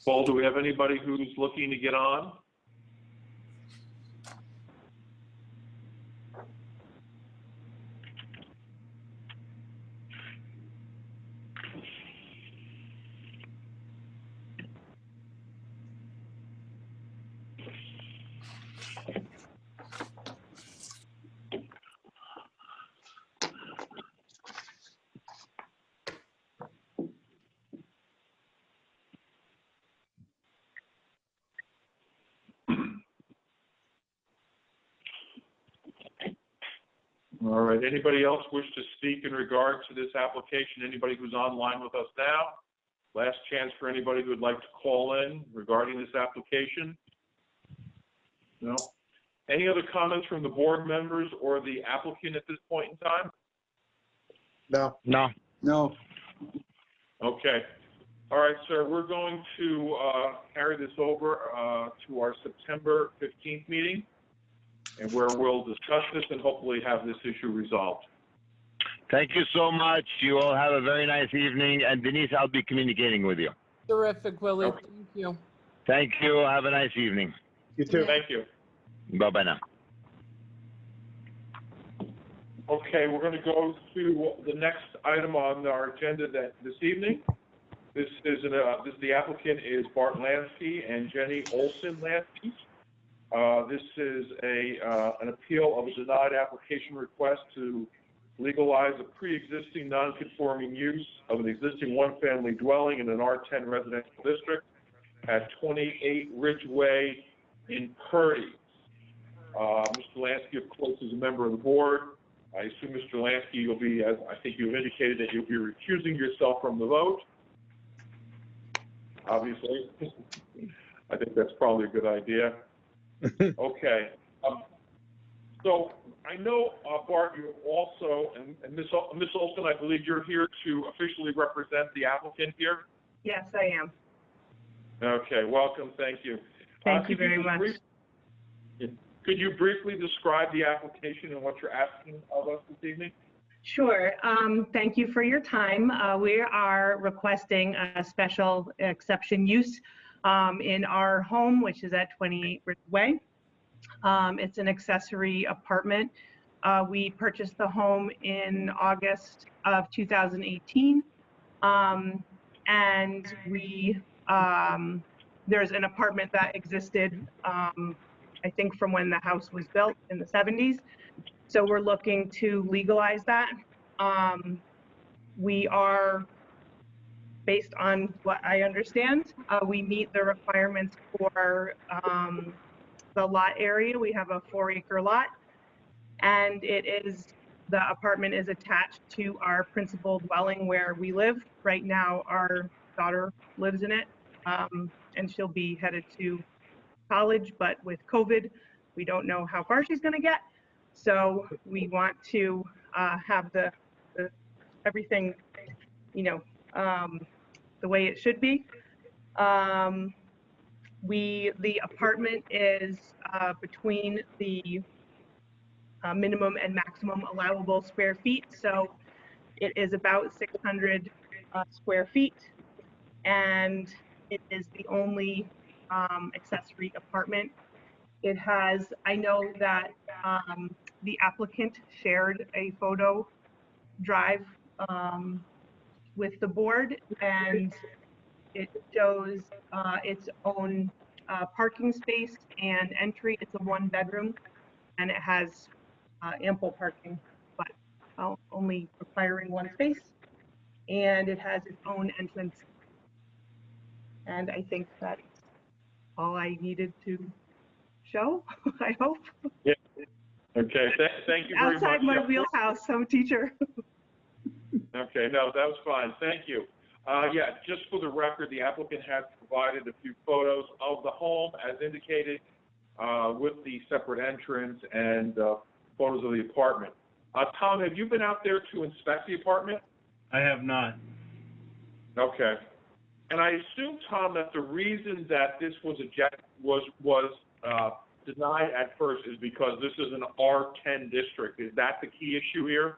Paul, do we have anybody who's looking to get on? All right, anybody else wish to speak in regard to this application? Anybody who's online with us now? Last chance for anybody who would like to call in regarding this application? No? Any other comments from the board members or the applicant at this point in time? No. No. No. Okay. All right, sir, we're going to carry this over to our September 15th meeting, and where we'll discuss this and hopefully have this issue resolved. Thank you so much. You all have a very nice evening. And Denise, I'll be communicating with you. Terrific, Willie. Okay. Thank you. Thank you. Have a nice evening. You too. Thank you. Bye-bye now. Okay, we're going to go to the next item on our agenda this evening. This is the applicant is Bart Lansky and Jenny Olson Lansky. This is an appeal of a denied application request to legalize a pre-existing non-conforming use of an existing one-family dwelling in an R10 residential district at 28 Ridgeway in Purdy. Mr. Lansky, of course, is a member of the board. I assume, Mr. Lansky, you'll be, as I think you've indicated, that you'll be recusing yourself from the vote. Obviously. I think that's probably a good idea. Okay. So I know, Bart, you also, and Ms. Olson, I believe you're here to officially represent the applicant here? Yes, I am. Okay, welcome, thank you. Thank you very much. Could you briefly describe the application and what you're asking of us this evening? Sure. Thank you for your time. We are requesting a special exception use in our home, which is at 28 Ridgeway. It's an accessory apartment. We purchased the home in August of 2018. And there's an apartment that existed, I think from when the house was built in the 70s. So we're looking to legalize that. We are, based on what I understand, we meet the requirements for the lot area. We have a 4-acre lot, and The apartment is attached to our principal dwelling where we live. Right now, our daughter lives in it, and she'll be headed to college, but with COVID, we don't know how far she's going to get. So we want to have the everything, you know, the way it should be. The apartment is between the minimum and maximum allowable square feet. So it is about 600 square feet, and it is the only accessory apartment. It has, I know that the applicant shared a photo drive with the board, and it shows its own parking space and entry. It's a 1-bedroom, and it has ample parking, but only requiring 1 space. And it has its own entrance. And I think that's all I needed to show, I hope. Yeah. Okay, thank you very much. Outside my wheelhouse, I'm a teacher. Okay, no, that was fine. Thank you. Yeah, just for the record, the applicant has provided a few photos of the home as indicated with the separate entrance and photos of the apartment. Tom, have you been out there to inspect the apartment? I have not. Okay. And I assume, Tom, that the reason that this was denied at first is because this is an R10 district. Is that the key issue here?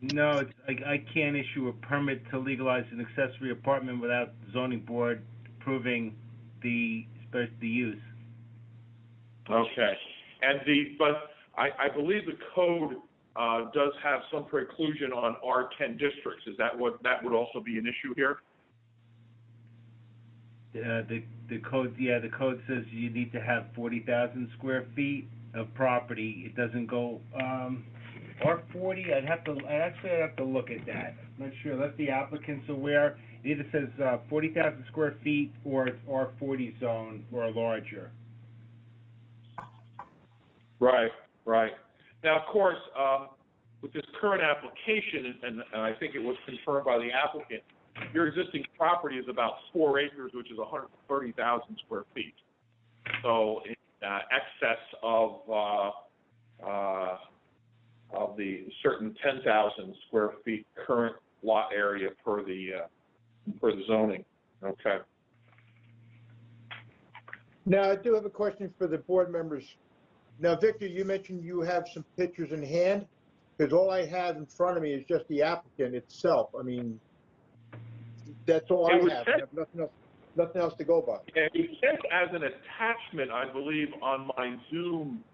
No, I can't issue a permit to legalize an accessory apartment without the zoning board approving the use. Okay. And but I believe the code does have some preclusion on R10 districts. Is that what that would also be an issue here? The code, yeah, the code says you need to have 40,000 square feet of property. It doesn't go, R40, I'd have to look at that. I'm not sure, let the applicants aware. It either says 40,000 square feet or it's R40 zone or larger. Right, right. Now, of course, with this current application, and I think it was confirmed by the applicant, your existing property is about 4 acres, which is 130,000 square feet. So in excess of the certain 10,000 square feet current lot area per the zoning. Okay. Now, I do have a question for the board members. Now, Victor, you mentioned you have some pictures in hand, because all I have in front of me is just the applicant itself. I mean, that's all I have. I have nothing else to go by. And it says as an attachment, I believe, on my Zoom,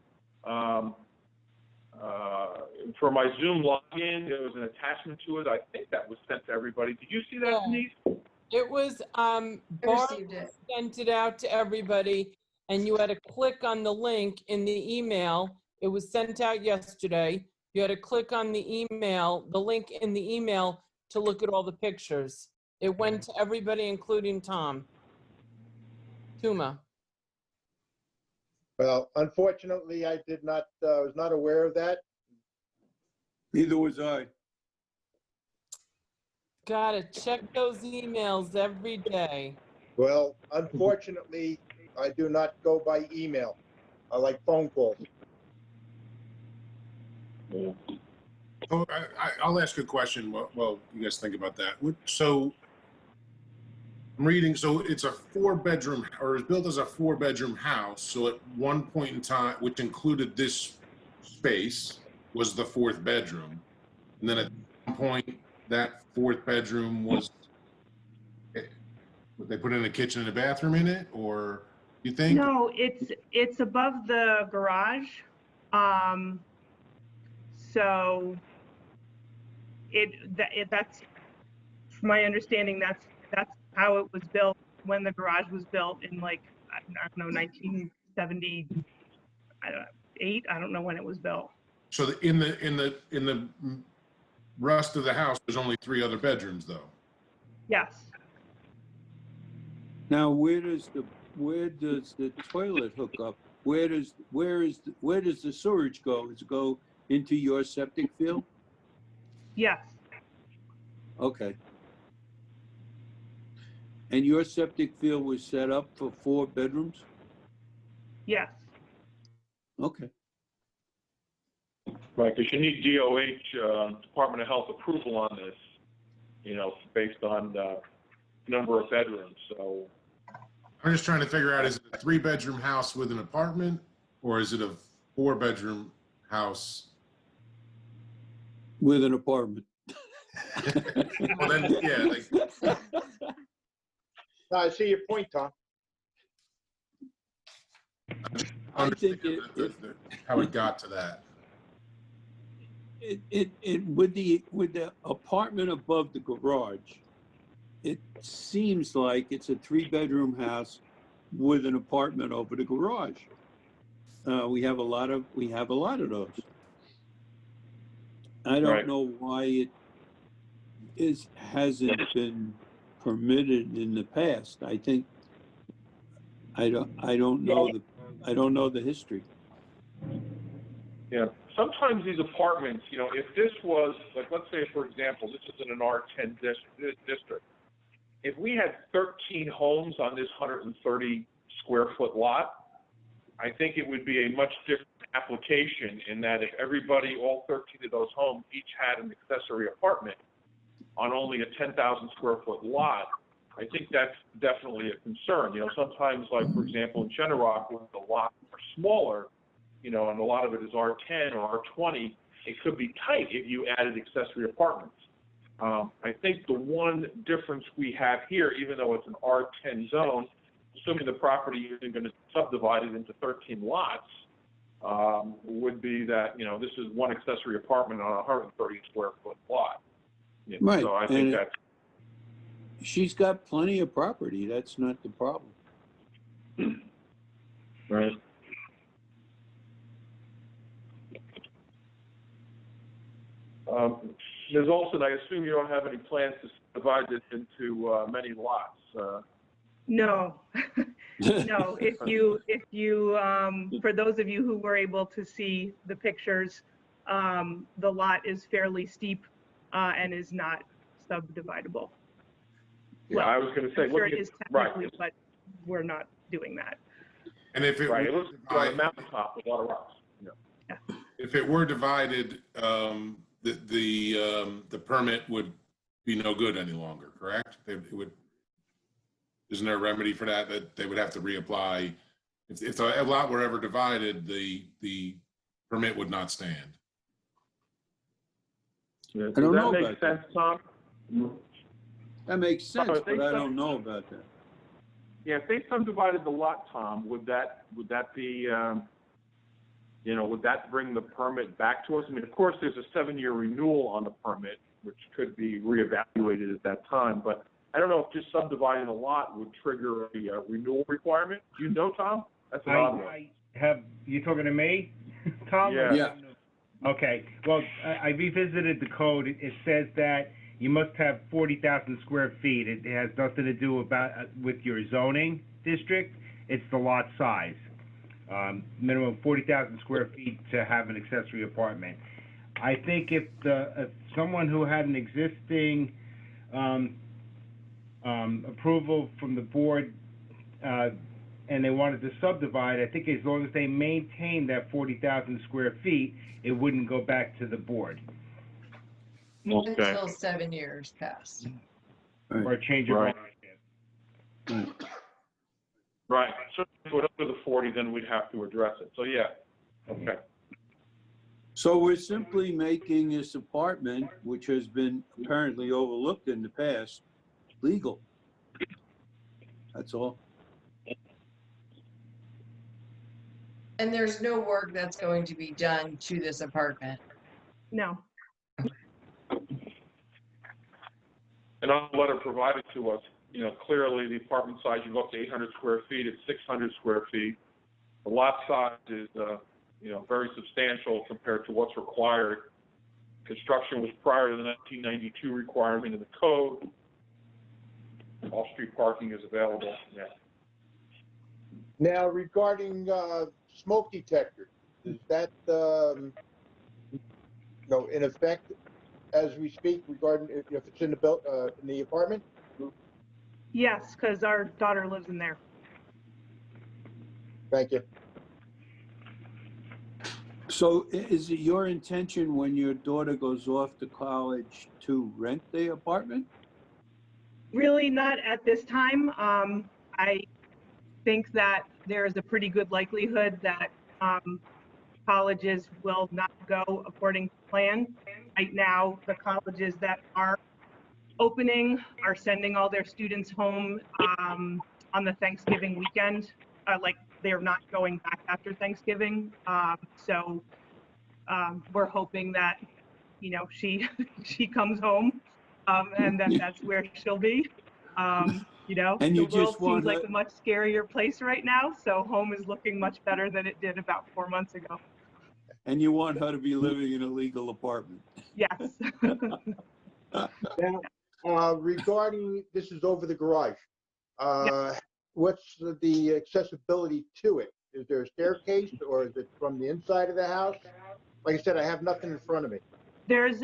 for my Zoom login, there was an attachment to it. I think that was sent to everybody. Did you see that, Yeah. Denise? It was, I Barb received it. sent it out to everybody, and you had to click on the link in the email. It was sent out yesterday. You had to click on the email, the link in the email, to look at all the pictures. It went to everybody, including Tom. Tuma. Well, unfortunately, I did not, was not aware of that. Neither was I. Gotta check those emails every day. Well, unfortunately, I do not go by email. I like phone calls. Oh, I'll ask a question. Well, you guys think about that. So I'm reading, so it's a 4-bedroom, or it's built as a 4-bedroom house. So at one point in time, which included this space, was the 4th bedroom. And then at one point, that 4th bedroom was, would they put in a kitchen and a bathroom in it, or you think? No, it's above the garage. So that's, from my understanding, that's how it was built when the garage was built in, like, I don't know, 1978. I don't know when it was built. So in the rest of the house, there's only 3 other bedrooms, though. Yes. Now, where does the toilet hook up? Where does the sewage go? Does it go into your septic field? Yes, Okay. And your septic field was set up for 4 bedrooms? yes, Okay. Right, because you need DOH, Department of Health approval on this, you know, based on number of bedrooms, so. I'm just trying to figure out, is it a 3-bedroom house with an apartment, or is it a 4-bedroom house? With an apartment. Well, then, yeah, like, No, I see your point, Tom. I think how it got to that. with the apartment above the garage, it seems like it's a 3-bedroom house with an apartment over the garage. We have a lot of those. I don't Right. know why it hasn't been permitted in the past. I think I don't know the history. Yeah, sometimes these apartments, you know, if this was, like, let's say, for example, this is in an R10 district. If we had 13 homes on this 130 square foot lot, I think it would be a much different application in that if everybody, all 13 of those homes, each had an accessory apartment on only a 10,000 square foot lot, I think that's definitely a concern. You know, sometimes, like, for example, in Chenock, where the lots are smaller, you know, and a lot of it is R10 or R20, it could be tight if you added accessory apartments. I think the one difference we have here, even though it's an R10 zone, assuming the property isn't going to subdivide it into 13 lots, would be that, you know, this is one accessory apartment on a 130 square foot lot. Yeah, Right. So I think that's. She's got plenty of property. That's not the problem. Right. Ms. Olson, I assume you don't have any plans to divide this into many lots. no. No, if you, for those of you who were able to see the pictures, the lot is fairly steep, and is not subdividable. Yeah, Well, I was going to say, I'm sure it looking is at, right, technically, but we're not doing that. And if it right, it were looks like a divided, mountaintop with a lot of rocks. Yeah. if it were divided, the permit would be no good any longer, correct? It would. Isn't there a remedy for that? That they would have to reapply if the lot were ever divided, the permit would not stand. Yeah. I don't know Does that about make sense, Tom? That makes sense, if they but I don't know about that. Yeah, if they subdivided the lot, Tom, would that be, you know, would that bring the permit back to us? I mean, of course, there's a 7-year renewal on the permit, which could be reevaluated at that time, but I don't know if just subdividing a lot would trigger a renewal requirement. Do you know, Tom? That's an odd one. You talking to me, Tom? Yeah. Yeah. Okay, well, I revisited the code. It says that you must have 40,000 square feet. It has nothing to do with your zoning district. It's the lot size. Minimum 40,000 square feet to have an accessory apartment. I think if someone who had an existing approval from the board and they wanted to subdivide, I think as long as they maintain that 40,000 square feet, it wouldn't go back to the board. Okay. Until 7 years pass. Or a change of Right. ownership. Right. So if it went up to the 40, then we'd have to address it. So, yeah. Okay. So we're simply making this apartment, which has been apparently overlooked in the past, legal. That's all. And there's no work that's going to be done to this apartment. No. And on the letter provided to us, you know, clearly the apartment size, you go up to 800 square feet, it's 600 square feet. The lot size is, you know, very substantial compared to what's required. Construction was prior to the 1992 requirement in the code. Off-street parking is available, yeah. Now, regarding smoke detector, is that, in effect as we speak regarding if it's in the apartment? Yes, because our daughter lives in there. Thank you. So is it your intention when your daughter goes off to college to rent the apartment? Really not at this time. I think that there is a pretty good likelihood that colleges will not go according to plan. Right now, the colleges that are opening are sending all their students home on the Thanksgiving weekend. Like they're not going back after Thanksgiving. So we're hoping that, you know, she comes home and that that's where she'll be. You know, And the you world just want seems like her- a much scarier place right now. So home is looking much better than it did about 4 months ago. And you want her to be living in a legal apartment? Yes. Now, regarding, this is over the garage. What's the accessibility to it? Is there a staircase or is it from the inside of the house? Like I said, I have nothing in front of me. There's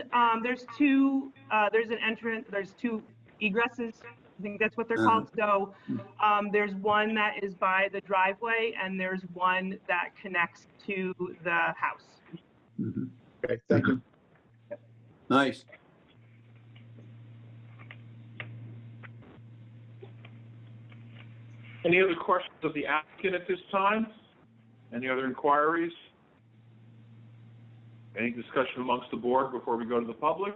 two, there's an entrance, there's two egresses. I think that's what they're called. So there's one that is by the driveway and there's one that connects to the house. Okay, thank you. Nice. Any other questions of the applicant at this time? Any other inquiries? Any discussion amongst the board before we go to the public?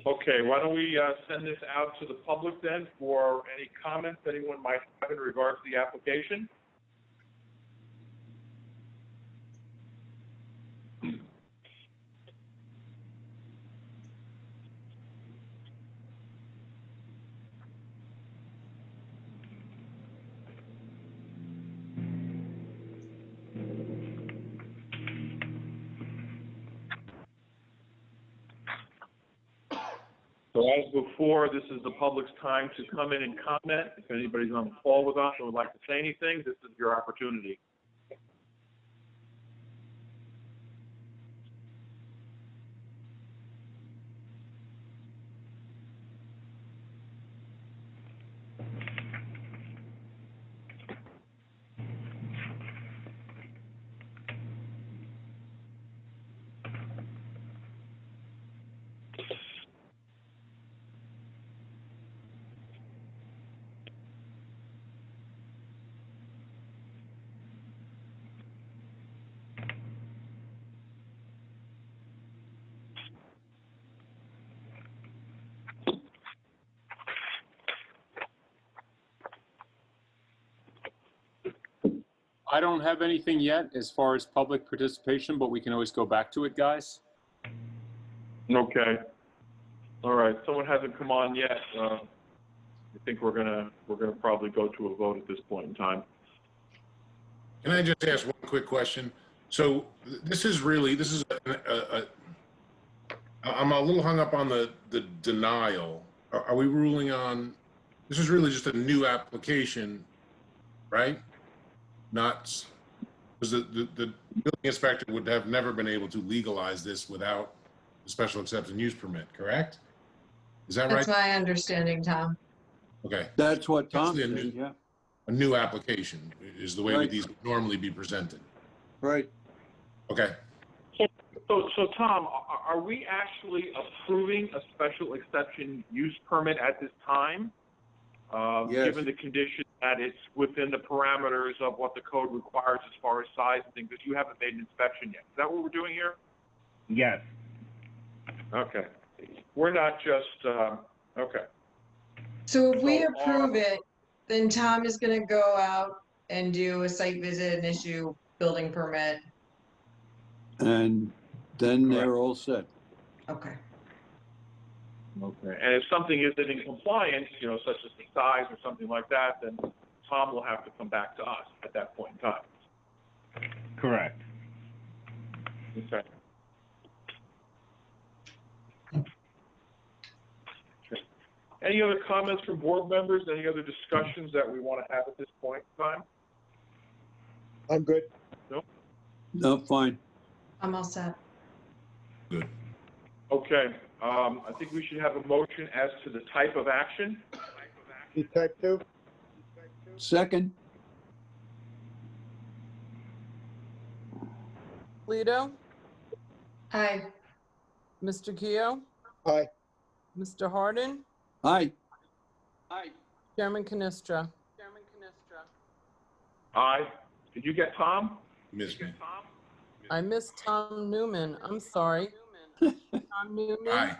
Okay, why don't we send this out to the public then for any comments anyone might have in regards to the application? So as before, this is the public's time to come in and comment. If anybody's on the call with us and would like to say anything, this is your opportunity. I don't have anything yet as far as public participation, but we can always go back to it, guys. Okay. All right, someone hasn't come on yet. I think we're gonna probably go to a vote at this point in time. Can I just ask one quick question? So I'm a little hung up on the denial. Are we ruling on, this is really just a new application, right? Not, because the building inspector would have never been able to legalize this without a special exception use permit, correct? Is that right? That's my understanding, Tom. Okay. That's what Tom Essentially said, yeah. A new application is the way Right. that these would normally be presented. Right. Okay. So Tom, are we actually approving a special exception use permit at this time? Yes. Given the condition that it's within the parameters of what the code requires as far as size and things, because you haven't made an inspection yet. Is that what we're doing here? Yes. Okay. We're not just, okay. So if we So, approve it, then Tom is gonna go out and do a site visit and issue building permit. And then they're all set. Okay. Okay. And if something isn't in compliance, you know, such as the size or something like that, then Tom will have to come back to us at that point in time. Correct. Okay. Any other comments from board members? Any other discussions that we want to have at this point in time? I'm good. No, fine. I'm all set. Good. Okay, I think we should have a motion as to the type of action. You type 2? Second, Polito, Aye. Mr. Keough, Aye. Mr. Hardin, aye. Chairman Canestra. Aye. Did you get Tom? Miss me. I missed Tom Newman. I'm sorry. Tom Newman? Aye.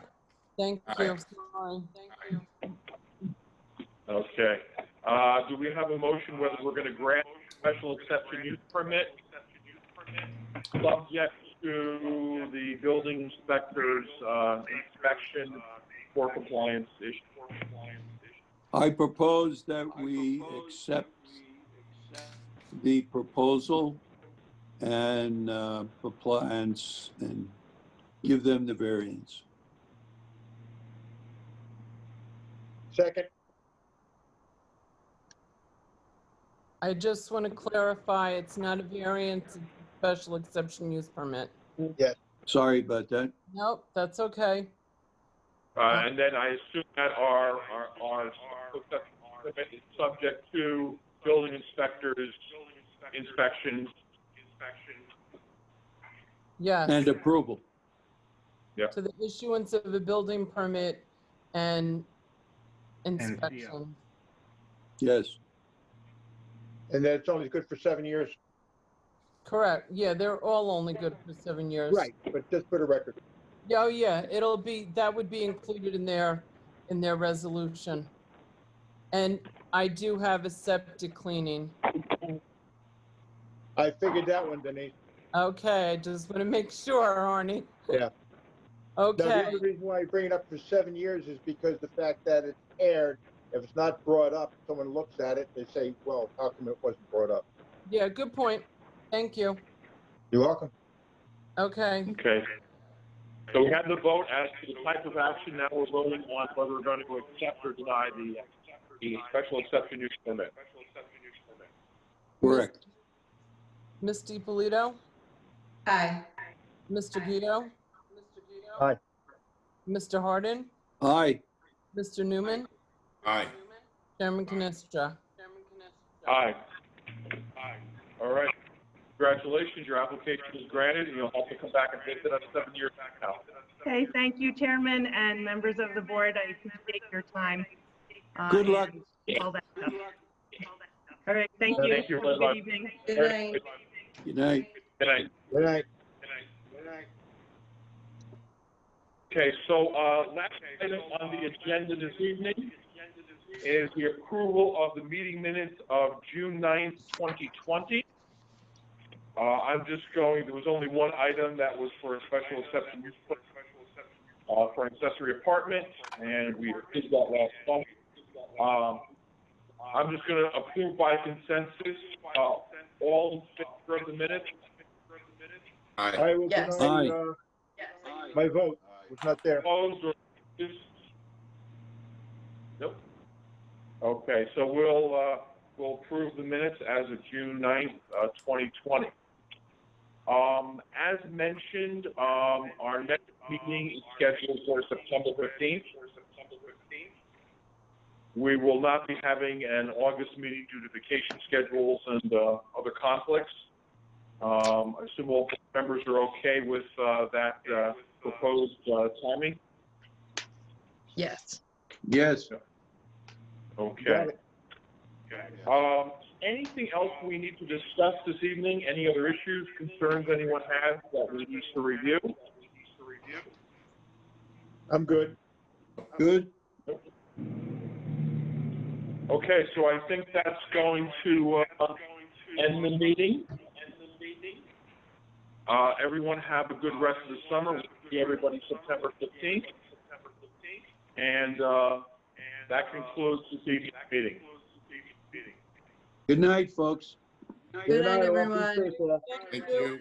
Thank Aye. you. Sorry. Okay. Do we have a motion whether we're going to grant special exception use permit subject to the building inspector's inspection for compliance issue? I propose that we accept the proposal and apply and give them the variance. Second? I just want to clarify, it's not a variance, it's a special exception use permit. Sorry about that. Nope, that's okay. And then I assume that our special exception permit is subject to building inspector's inspection. Yes, And approval. to the issuance of a building permit and inspection. Yes. And then it's only good for 7 years? Correct, yeah, they're all only good for 7 years. Right, but just for the record. Oh, yeah, that would be included in their resolution. And I do have a septic cleaning. I figured that one, Denise. Okay, I just want to make sure, Arnie. Yeah. No, the Okay, only reason why I bring it up for 7 years is because the fact that it's aired, if it's not brought up, someone looks at it, they say, well, how come it wasn't brought up? yeah, good point. Thank you. You're welcome. Okay, Okay. So we had the vote as to the type of action. Now we're voting on whether we're going to accept or deny the special exception use permit. Correct. Ms. DiPolito, Aye. Mr. Keough, Aye. Mr. Hardin, Aye. Mr. Newman, Aye. Chairman Canestra. Aye. All right. Congratulations, your application is granted, and you'll have to come back and visit us 7 years from now. Okay, thank you, Chairman and members of the board. I appreciate your time. Good luck. and all that stuff. All right, thank you. Thank you Have a very much. good evening. Good night. Good night. Good night. Good night. Okay, so, last item on the agenda this evening is the approval of the meeting minutes of June 9th, 2020. I'm just going, there was only one item that was for a special exception use for an accessory apartment, and we approved that last month. I'm just gonna approve by consensus, all in favor of the minutes. Aye. I will Yes. deny, Aye. my vote was not there. Opposed or just? Nope. Okay, so we'll approve the minutes as of June 9th, 2020. As mentioned, our next meeting is scheduled for September 15th. We will not be having an August meeting due to vacation schedules and other conflicts. I assume all members are okay with that proposed timing? Yes. Yes. Okay. Anything else we need to discuss this evening? Any other issues, concerns anyone has that we need to review? I'm good. Good. Okay, so I think that's going to end the meeting. Everyone have a good rest of the summer. We'll see everybody September 15th. And that concludes this evening's meeting. Good night, folks. Good night, all. Be everyone. safe, all. Thank you.